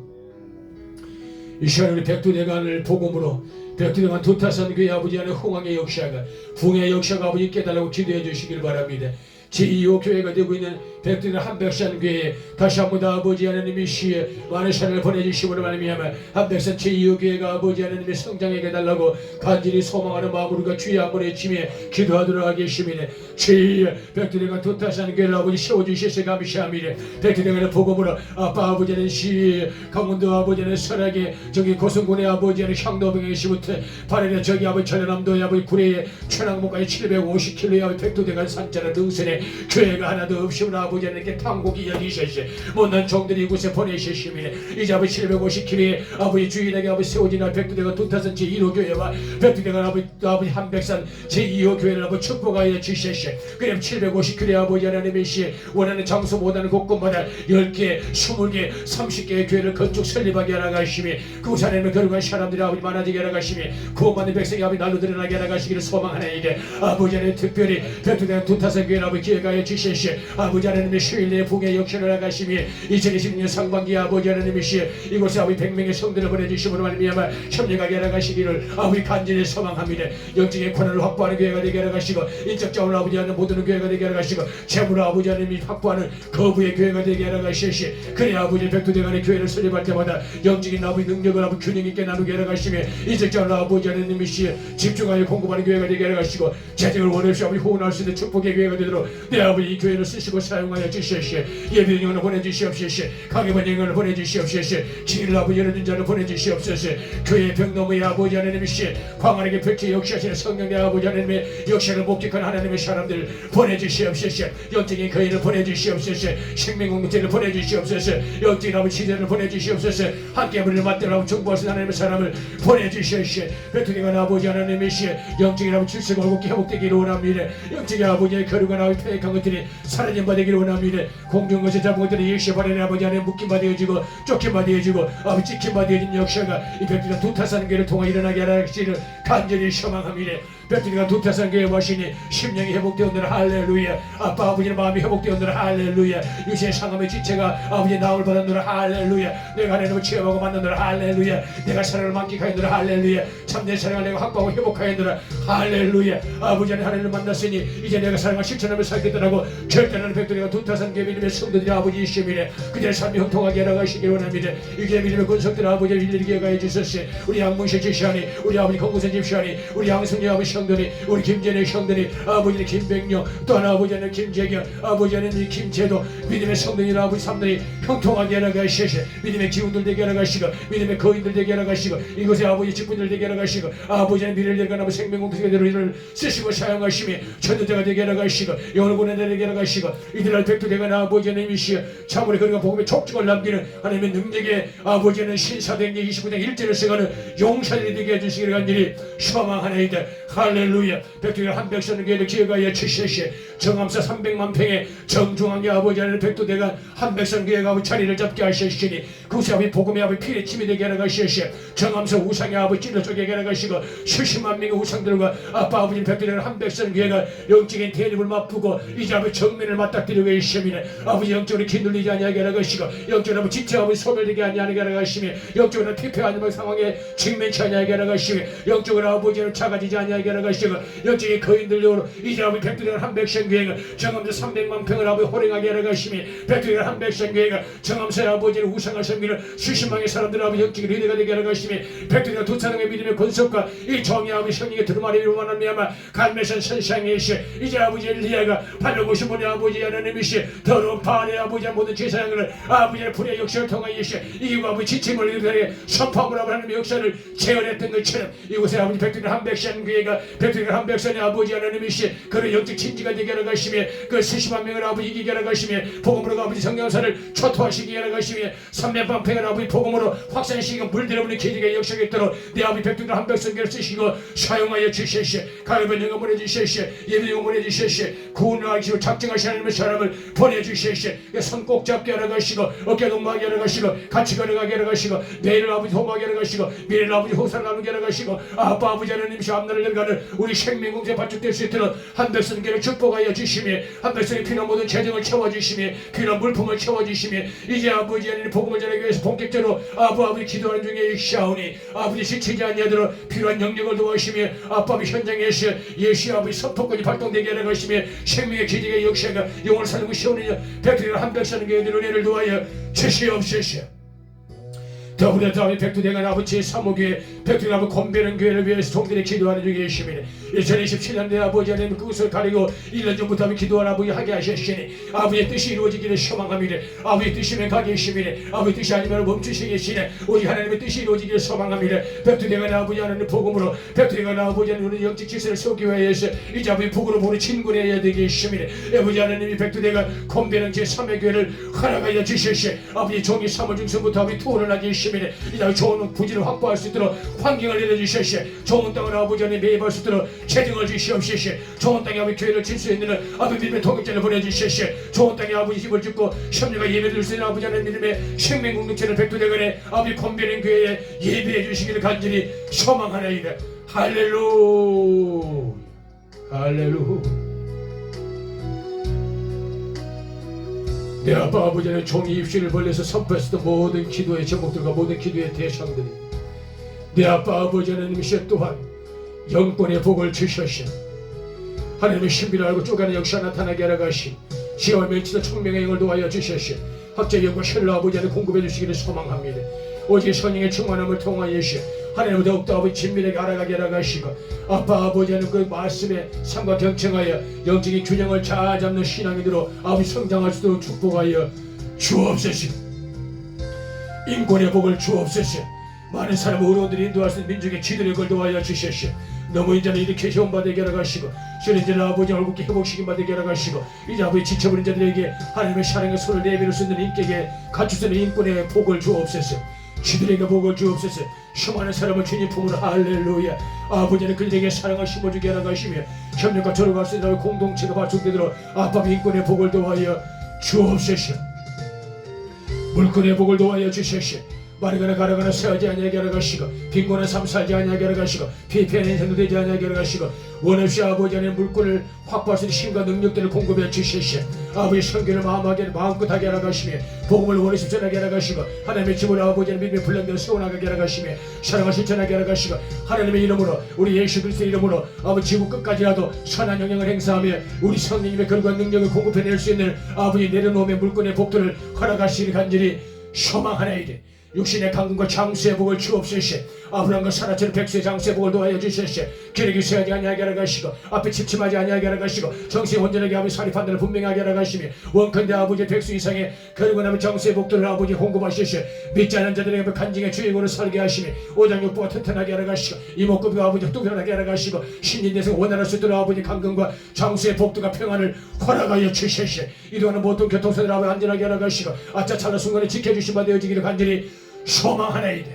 이 시간 우리 백두대간을 복음으로 백두대간 두타산 교회 아버지 안에 흥왕의 역사가 붕의 역사가 아버지 깨달라고 기도해 주시길 바랍니다. 제2호 교회가 되고 있는 백두대간 한백산 교회에 다시 한번 더 아버지 하나님이 시에 많은 사랑을 보내주시므로 말미암아 한백산 제2호 교회가 아버지 하나님의 성장하게 해달라고 간절히 소망하는 마음으로 우리가 주의 한번 외치며 기도하도록 하겠습니다. 제2호 백두대간 두타산 교회를 아버지 세워주셔서 감사합니다. 백두대간의 복음으로 아빠 아버지는 시 강원도 아버지는 설악에 저기 고성군의 아버지는 향도병에서부터 발해는 저기 아버지 전라남도의 아버지 구례의 천왕봉까지 750km의 아버지 백두대간 산자는 능선에 교회가 하나도 없으므로 아버지 하나님께 탕곡이 여기셨시 못난 종들이 이곳에 보내셨습니다. 이제 아버지 750km의 아버지 주인에게 아버지 세워진 백두대간 두타산 제1호 교회와 백두대간 아버지 한백산 제2호 교회를 아버지 축복하여 주셨시 그럼 750km의 아버지 하나님의 시 원하는 장소 못하는 곳곳마다 10개, 20개, 30개의 교회를 건축 설립하게 하라 가시며 그곳 하나님의 거룩한 사람들이 아버지 많아지게 하라 가시며 구원받는 백성이 아버지 날로 드러나게 하라 가시기를 소망하나이다. 아버지 하나님 특별히 백두대간 두타산 교회를 아버지 기획하여 주셨시 아버지 하나님의 수일내 북의 역사를 하시며 2020년 상반기 아버지 하나님의 시 이곳에 아버지 100명의 성들을 보내주심으로 말미암아 협력하게 하라 가시기를 아버지 간절히 소망합니다. 영적인 권한을 확보하는 교회가 되게 하라 가시고 인적 자원을 아버지 하는 모든 교회가 되게 하라 가시고 재물을 아버지 하나님이 확보하는 거부의 교회가 되게 하라 가시시 그래 아버지 백두대간의 교회를 설립할 때마다 영적인 아버지 능력을 아버지 균형 있게 나누게 하라 가시며 인적 자원을 아버지 하나님의 시 집중하여 공급하는 교회가 되게 하라 가시고 재정을 원없이 아버지 호응할 수 있는 축복의 교회가 되도록 내 아버지 이 교회를 쓰시고 사용하여 주시옵시고 예비된 영혼을 보내주시옵시고 강해본 영혼을 보내주시옵시고 지혜를 아버지 열어준 자를 보내주시옵소서. 교회의 병너머의 아버지 하나님의 시 광활하게 펼쳐 역사하시는 성령의 아버지 하나님의 역사를 목격하는 하나님의 사람들을 보내주시옵소서. 영적인 거인을 보내주시옵소서. 생명공동체를 보내주시옵소서. 영적인 아버지 시대를 보내주시옵소서. 함께 우리를 맞들라고 정보하신 하나님의 사람을 보내주시옵소서. 베트기간 아버지 하나님의 시 영적인 아버지 질서가 올곧게 회복되기를 원합니다. 영적인 아버지의 거룩한 아버지 폐역한 것들이 사라진 바 되기를 원합니다. 공중 것에 잡은 것들이 일시 발현의 아버지 안에 묶임 바 되어지고 쫓긴 바 되어지고 아버지 찍힌 바 되어진 역사가 이 백두대간 두타산 교회를 통해 일어나게 하시기를 간절히 소망합니다. 베트리가 두타산교회 와시니 심령이 회복되었느라 할렐루야. 아빠 아버지의 마음이 회복되었느라 할렐루야. 유시의 상함의 지체가 아버지의 나음을 받았느라 할렐루야. 내가 하나님을 체험하고 만났느라 할렐루야. 내가 사랑을 만끽하였느라 할렐루야. 참된 사랑을 내가 확보하고 회복하였느라 할렐루야. 아버지 하나님을 만났으니 이제 내가 사랑을 실천하며 살겠더라고. 절대는 백돌이가 두타산교회 믿음의 성도들이 아버지 이심이네. 그들의 삶이 형통하게 나가시기 원합니다. 이게 믿음의 군석들 아버지 일일이 가해 주셨으니 우리 양문실 집시하니 우리 아버지 건구선 집시하니 우리 양승리 아버지 형들이 우리 김전의 형들이 아버지는 김백령 또 하나 아버지는 김재경 아버지는 이 김재도 믿음의 성도들 아버지 삼들이 형통하게 나가시시 믿음의 기운들 되게 나가시고 믿음의 거인들 되게 나가시고 이곳에 아버지 직분들 되게 나가시고 아버지는 미래를 열거하고 생명공동체대로 이를 쓰시고 사용하시며 전도자가 되게 나가시고 영혼을 보내되게 나가시고 이들을 백두대가 아버지는 이시여 참으로 그리고 복음의 촉증을 남기는 하나님의 능력에 아버지는 신사된 게 29장 1절을 써가는 용사들이 되게 해주시기를 간절히 소망하나이다. 할렐루야. 백두대가 한 백성을 교회를 기억하여 주시시 정암사 300만 평의 정중앙의 아버지 하나님 백두대가 한 백성 교회가 자리를 잡게 하시시니 그곳에 아버지 복음의 아버지 피의 침이 되게 하시시 정암사 우상의 아버지 찔러 쪼개 하시고 수십만 명의 우상들과 아빠 아버지 백두대가 한 백성 교회가 영적인 대립을 맞붙고 이제 아버지 정면을 맞닥뜨리고 계시미네. 아버지 영적으로 기눌리지 아니하게 하시고 영적으로 지체 아버지 소멸되게 아니하게 하시며 영적으로 피폐한 상황에 직면치 아니하게 하시며 영적으로 아버지는 작아지지 아니하게 하시고 영적인 거인들로 이제 아버지 백두대가 한 백성 교회가 정암사 300만 평을 아버지 호령하게 하시며 백두대가 한 백성 교회가 정암사의 아버지를 우상을 섬기는 수십만의 사람들 아버지 영적인 리더가 되게 하시며 백두대가 두사랑의 믿음의 권속과 이 정의 아버지 성령의 두루마리로 만나면 갈매산 선상에 있어 이제 아버지 엘리야가 850원의 아버지 하나님이시 더러운 바알의 아버지 모든 제사장을 아버지의 불의 역사를 통하여 있어 이기고 아버지 지침을 이루게 선포함으로 하나님의 역사를 재현했던 것처럼 이곳에 아버지 백두대가 한 백성 교회가 백두대가 한 백성의 아버지 하나님이시 그런 영적 진지가 되게 하시며 그 수십만 명을 아버지 이기게 하시며 복음으로 아버지 성령사를 초토하시게 하시며 삼면방팽을 아버지 복음으로 확산시키고 물들어버리는 계기가 역사겠도록 내 아버지 백두대가 한 백성 교회를 쓰시고 사용하여 주시시 가을번 영어 보내주시시 예비영어 보내주시시 구원을 하시고 작정하시는 하나님의 사람을 보내주시시 손 꼭 잡게 하시고 어깨 동무하게 하시고 같이 걸어가게 하시고 내일을 아버지 호모하게 하시고 미래를 아버지 호사를 나누게 하시고 아빠 아버지 하나님이시 앞날을 열가는 우리 생명공세 발축될 수 있도록 한 백성교회를 축복하여 주시며 한 백성의 필요한 모든 재정을 채워주시며 필요한 물품을 채워주시며 이제 아버지 하나님 복음을 전하기 위해서 본격적으로 아버지 기도하는 중에 있사오니 아버지 지치지 아니하도록 필요한 영역을 도와주시며 아빠 아버지 현장에서 예수 아버지 선포권이 발동되게 하시며 생명의 기적의 역사가 영혼을 살리고 시오니 백두대가 한 백성 교회들 은혜를 도하여 주시옵소서. 더불어 다음에 백두대가 아버지의 사모교회 백두대가 아버지 건배는 교회를 위해서 종들이 기도하는 중에 계십니다. 2027년 내 아버지 하나님 그것을 가리고 1년 전부터 아버지 기도하는 아버지 하게 하셨으니 아버지의 뜻이 이루어지기를 소망합니다. 아버지의 뜻이면 가게 하십니다. 아버지 뜻이 아니면 멈추시겠으니 오직 하나님의 뜻이 이루어지기를 소망합니다. 백두대가 아버지 하나님 복음으로 백두대가 아버지 하나님 영적 질서를 세우기 위해서 이제 아버지 북으로 보는 친구해야 되겠습니다. 아버지 하나님이 백두대가 건배는 제3의 교회를 허락하여 주셨시 아버지 종이 3월 중순부터 아버지 투혼을 하게 하십니다. 이제 좋은 부지를 확보할 수 있도록 환경을 내려주시옵시고 좋은 땅을 아버지 안에 매입할 수 있도록 재정을 주시옵시고 좋은 땅에 아버지 교회를 칠 수 있는 아버지 믿음의 통역자를 보내주시옵시고 좋은 땅에 아버지 힘을 주고 협력과 예배드릴 수 있는 아버지 하나님 믿음의 생명공동체를 백두대간에 아버지 건배는 교회에 예배해 주시기를 간절히 소망하나이다. 할렐루야 할렐루야. 내 아빠 아버지는 종이 입술을 벌려서 선포했었던 모든 기도의 제목들과 모든 기도의 대상들이 내 아빠 아버지 하나님이시여 또한 영권의 복을 주셨시 하나님의 신비를 알고 쪼가는 역사 나타나게 하라 가시 지혜와 멸치도 총명의 영을 도하여 주셨시 학자의 영과 셜로 아버지 하나님 공급해 주시기를 소망합니다. 오직 성령의 충만함을 통하여시 하나님을 더욱더 아버지 진밀하게 알아가게 하라 가시고 아빠 아버지 하나님 그 말씀에 삶과 경청하여 영적인 균형을 잘 잡는 신앙이 들어 아버지 성장할 수 있도록 축복하여 주옵소서. 인권의 복을 주옵소서. 많은 사람 어려운들이 인도할 수 있는 민족의 지도를 걸도하여 주시옵시고 너무 인자는 일으켜 시험받게 하라 가시고 시련자는 아버지 얼굴께 회복시킨 받게 하라 가시고 이제 아버지 지쳐버린 자들에게 하나님의 사랑의 손을 내밀을 수 있는 인격에 갖출 수 있는 인권의 복을 주옵소서. 지들에게 복을 주옵소서. 수많은 사람을 주님 품으로 할렐루야. 아버지는 그들에게 사랑을 심어주게 하라 가시며 협력과 조력할 수 있는 공동체가 발전되도록 아빠 인권의 복을 도하여 주옵소서. 물권의 복을 도하여 주시옵시고 마르거나 가르거나 세하지 아니하게 하라 가시고 빈곤한 삶 살지 아니하게 하라 가시고 피폐한 인생도 되지 아니하게 하라 가시고 원없이 아버지 안에 물건을 확보할 수 있는 힘과 능력들을 공급해 주시시 아버지 성결을 마음하게 마음껏 하게 하라 가시며 복음을 원하시 전하게 하라 가시고 하나님의 집으로 아버지의 믿음의 분량대로 세워나가게 하라 가시며 사랑을 실천하게 하라 가시고 하나님의 이름으로 우리 예수 그리스도의 이름으로 아버지 지구 끝까지라도 선한 영향을 행사하며 우리 성령님의 결과 능력을 공급해낼 수 있는 아버지 내려놓음의 물건의 복들을 허락하시니 간절히 소망하나이다. 육신의 강건과 장수의 복을 주옵소서. 아브라함과 사라처럼 백수의 장수의 복을 도하여 주시옵소서. 기력이 쇠하지 아니하게 하라 가시고 앞에 침침하지 아니하게 하라 가시고 정신이 온전하게 아버지 사리 판단을 분명하게 하라 가시며 원컨대 아버지 백수 이상의 그리고 나면 장수의 복들을 아버지 공급하시옵소서. 믿지 않은 자들에게 간증의 주인으로 살게 하시며 오장육부가 튼튼하게 하라 가시고 이목구비가 아버지 뚱뚱하게 하라 가시고 신진대성 원활할 수 있도록 아버지 강건과 장수의 복들과 평안을 허락하여 주시옵소서. 이동하는 모든 교통선을 아버지 안전하게 하라 가시고 아차 찰나 순간에 지켜주신 바 되어지기를 간절히 소망하나이다.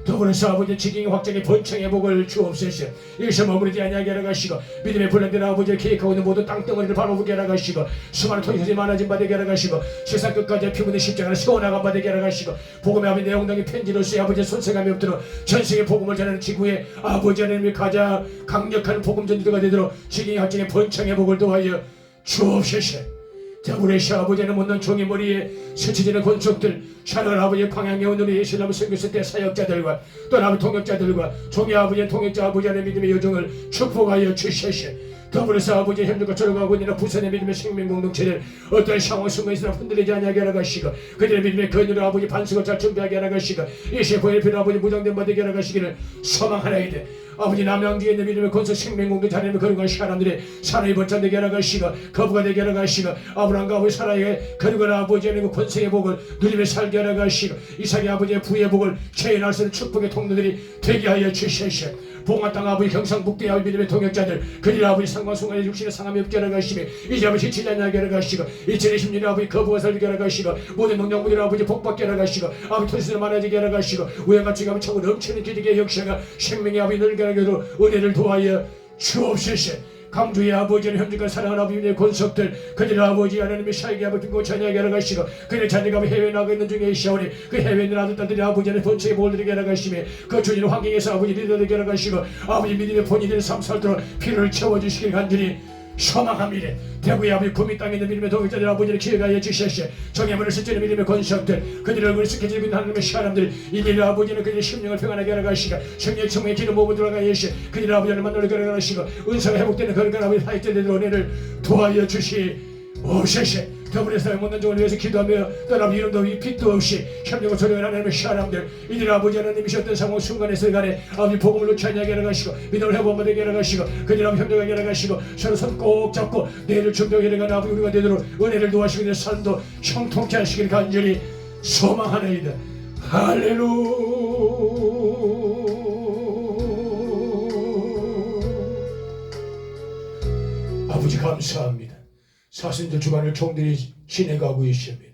더불어서 아버지 지경의 확장의 번창의 복을 주옵소서. 여기서 머무르지 아니하게 하라 가시고 믿음의 불량된 아버지를 계획하고 있는 모든 땅덩어리를 바로보게 하라 가시고 수많은 통행선이 많아진 바 되게 하라 가시고 세상 끝까지 피부는 십자가를 세워나간 바 되게 하라 가시고 복음의 아버지 내용당의 편지로서의 아버지의 손색감이 없도록 전세계 복음을 전하는 지구의 아버지 하나님의 가장 강력한 복음 전도가 되도록 지경의 확장의 번창의 복을 도하여 주옵소서. 자부레시 아버지는 못난 종의 머리에 스치지는 권속들 샤랄 아버지의 광양의 오늘의 예수님을 섬겼을 때 사역자들과 또 아버지 통역자들과 종의 아버지의 통역자 아버지 안의 믿음의 여정을 축복하여 주시옵소서. 더불어서 아버지의 협력과 절거하고 있는 부산의 믿음의 생명 공동체를 어떠한 상황 순간에서나 흔들리지 아니하게 하라 가시고 그들의 믿음의 근유로 아버지 반석을 잘 준비하게 하라 가시고 예수의 보혈피로 아버지 무장된 바 되게 하라 가시기를 소망하나이다. 아버지 남양주에 있는 믿음의 건설 생명공동 하나님의 거룩한 사람들의 사랑이 번창되게 하라 가시고 거부가 되게 하라 가시고 아브라함과 아버지 사라의 거룩한 아버지 하나님의 권세의 복을 누리며 살게 하라 가시고 이삭의 아버지의 부의 복을 체인할 수 있는 축복의 통로들이 되게 하여 주시옵소서. 봉화 땅 아버지 경상북도의 아버지 믿음의 통역자들 그들 아버지 상관순간에 육신의 상함이 없게 하라 가시며 이제 아버지 지자냐게 하라 가시고 2020년에 아버지 거부가 살게 하라 가시고 모든 농장부들 아버지 복받게 하라 가시고 아버지 토지를 많아지게 하라 가시고 우연같이 가면 천국 넘치는 기적의 역사가 생명의 아버지 늘게 하라고 은혜를 도하여 주옵소서. 강주의 아버지는 현직과 사랑하는 아버지의 권속들 그들 아버지 하나님의 사역의 아버지 빈고 자녀에게 하라 가시고 그들 자녀가 해외에 나가 있는 중에 시오니 그 해외에 있는 아들딸들이 아버지의 본체에 몰들게 하라 가시며 그 주인 환경에서 아버지 리더되게 하라 가시고 아버지 믿음의 본인들의 삶 살도록 피를 채워주시길 간절히 소망합니다. 대구의 아버지 구미 땅에 있는 믿음의 동역자들 아버지를 기회하여 주시옵소서. 정예물을 스치는 믿음의 권속들 그들의 얼굴을 스케치고 있는 하나님의 사람들 이들의 아버지는 그들의 심령을 평안하게 하라 가시고 성령의 청명의 기름 몸을 들어가게 하시고 그들의 아버지를 만나러 가라 가시고 은사가 회복되는 거룩한 아버지 사역자들의 은혜를 도와여 주시옵소서. 더불어서 못난 종을 위해서 기도하며 떠나면 이름도 없이 빛도 없이 협력을 소령을 하나님의 사람들 이들 아버지 하나님이셨던 상황 순간에서 간에 아버지 복음을 놓지 않게 하라 가시고 믿음을 회복하게 하라 가시고 그들 아버지 협력하게 하라 가시고 서로 손 꼭 잡고 내일을 준비하게 하는 아버지 우리가 되도록 은혜를 도와주시고 있는 삶도 형통케 하시길 간절히 소망하나이다. 할렐루야. 아버지 감사합니다. 사순절 주간을 종들이 지내가고 있습니다.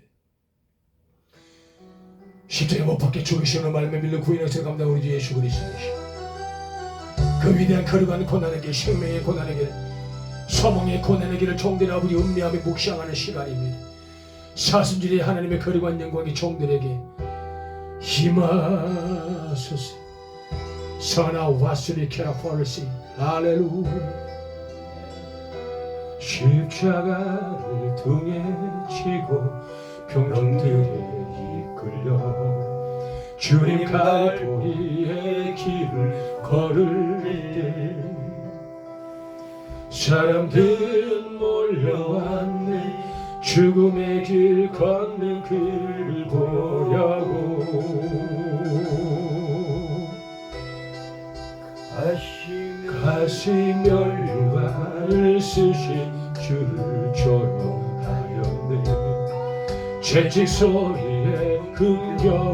십자가 못 박혀 죽으시는 말씀에 밀려 구인해서 감당 우리 주 예수 그리스도이시오. 그 위대한 거룩한 고난의 길, 생명의 고난의 길, 소망의 고난의 길을 종들의 아버지 음미하며 묵상하는 시간입니다. 사순절의 하나님의 거룩한 영광이 종들에게 임하소서. 선아 와슬리 캐라폴리시 할렐루야. 십자가를 등에 지고 병정들에 이끌려 주님 갈보리의 길을 걸을 때 사람들은 몰려왔네. 죽음의 길 걷는 그를 보려고 가시 멸류관을 쓰신 주를 조롱하였네. 채찍 소리에 흥겨워하면서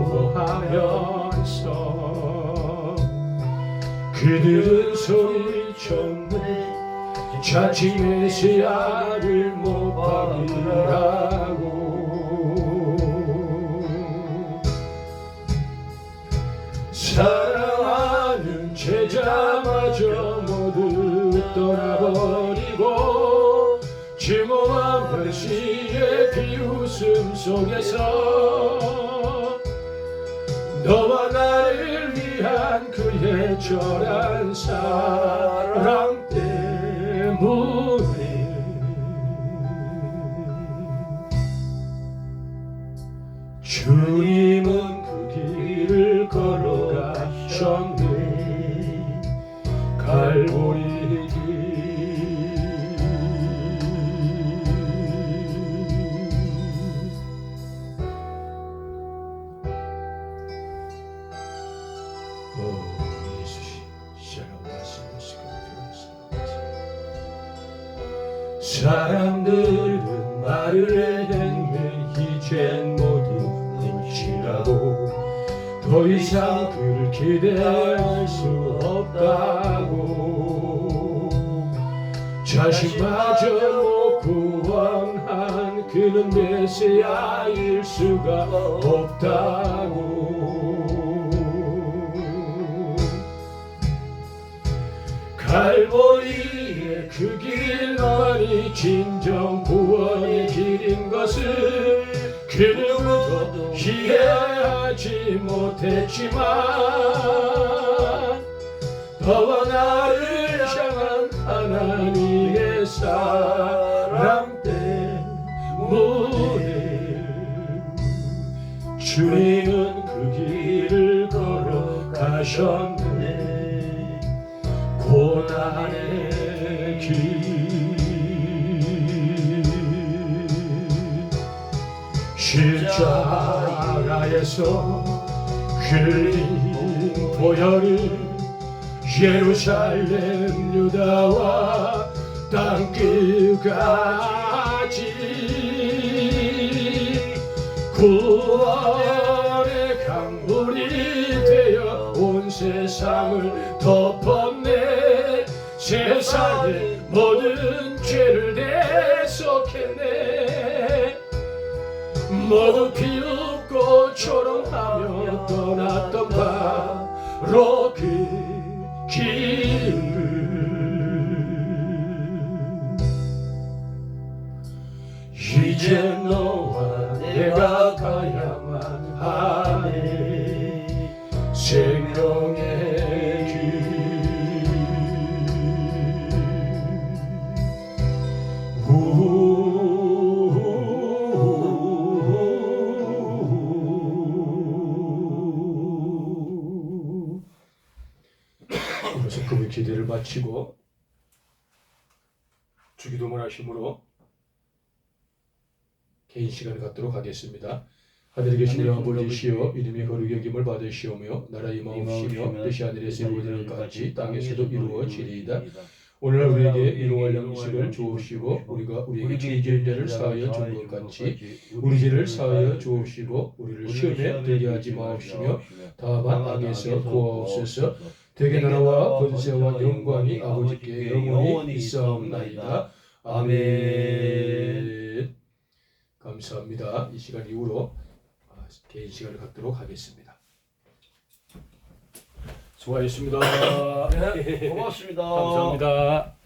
그들은 소리쳤네. 자칭 메시아를 못 박으라고. 사랑하는 제자마저 모두 떠나버리고 증오한 별시의 비웃음 속에서 너와 나를 위한 그의 절한 사랑 때문에 주님은 그 길을 걸어가셨네. 갈보리 길. 오 예수 사람들은 말을 했네. 이젠 모두 끝이라고. 더 이상 그를 기대할 수 없다고. 자신마저 못 구원한 그는 메시아일 수가 없다고. 갈보리의 그 길만이 진정 구원의 길인 것을 그 누구도 이해하지 못했지만 너와 나를 향한 하나님의 사랑 때문에 주님은 그 길을 걸어가셨네. 고난의 길. 십자가에서 흘린 보혈을 예루살렘 유다와 땅끝까지 구원의 강물이 되어 온 세상을 덮었네. 세상의 모든 죄를 대속했네. 모두 피우고 초롱하며 떠났던 바로 그 길을 이제 너와 내가 가야만 하네. 생명의 길. 그래서 그분 기대를 마치고 주기도문 하심으로 개인 시간을 갖도록 하겠습니다. 하늘에 계신 우리 아버지시여, 이름이 거룩히 여김을 받으시오며 나라 임하옵시며 뜻이 하늘에서 이루어지는 것 같이 땅에서도 이루어지리이다. 오늘날 우리에게 일용할 양식을 주옵시고 우리가 우리에게 죄질 때를 사하여 준 것 같이 우리 죄를 사하여 주옵시고 우리를 시험에 들게 하지 마옵시며 다만 악에서 구하옵소서. 대개 나라와 권세와 영광이 아버지께 영원히 있사옵나이다. 아멘. 감사합니다. 이 시간 이후로 개인 시간을 갖도록 하겠습니다. 수고하셨습니다. 네, 고맙습니다. 감사합니다.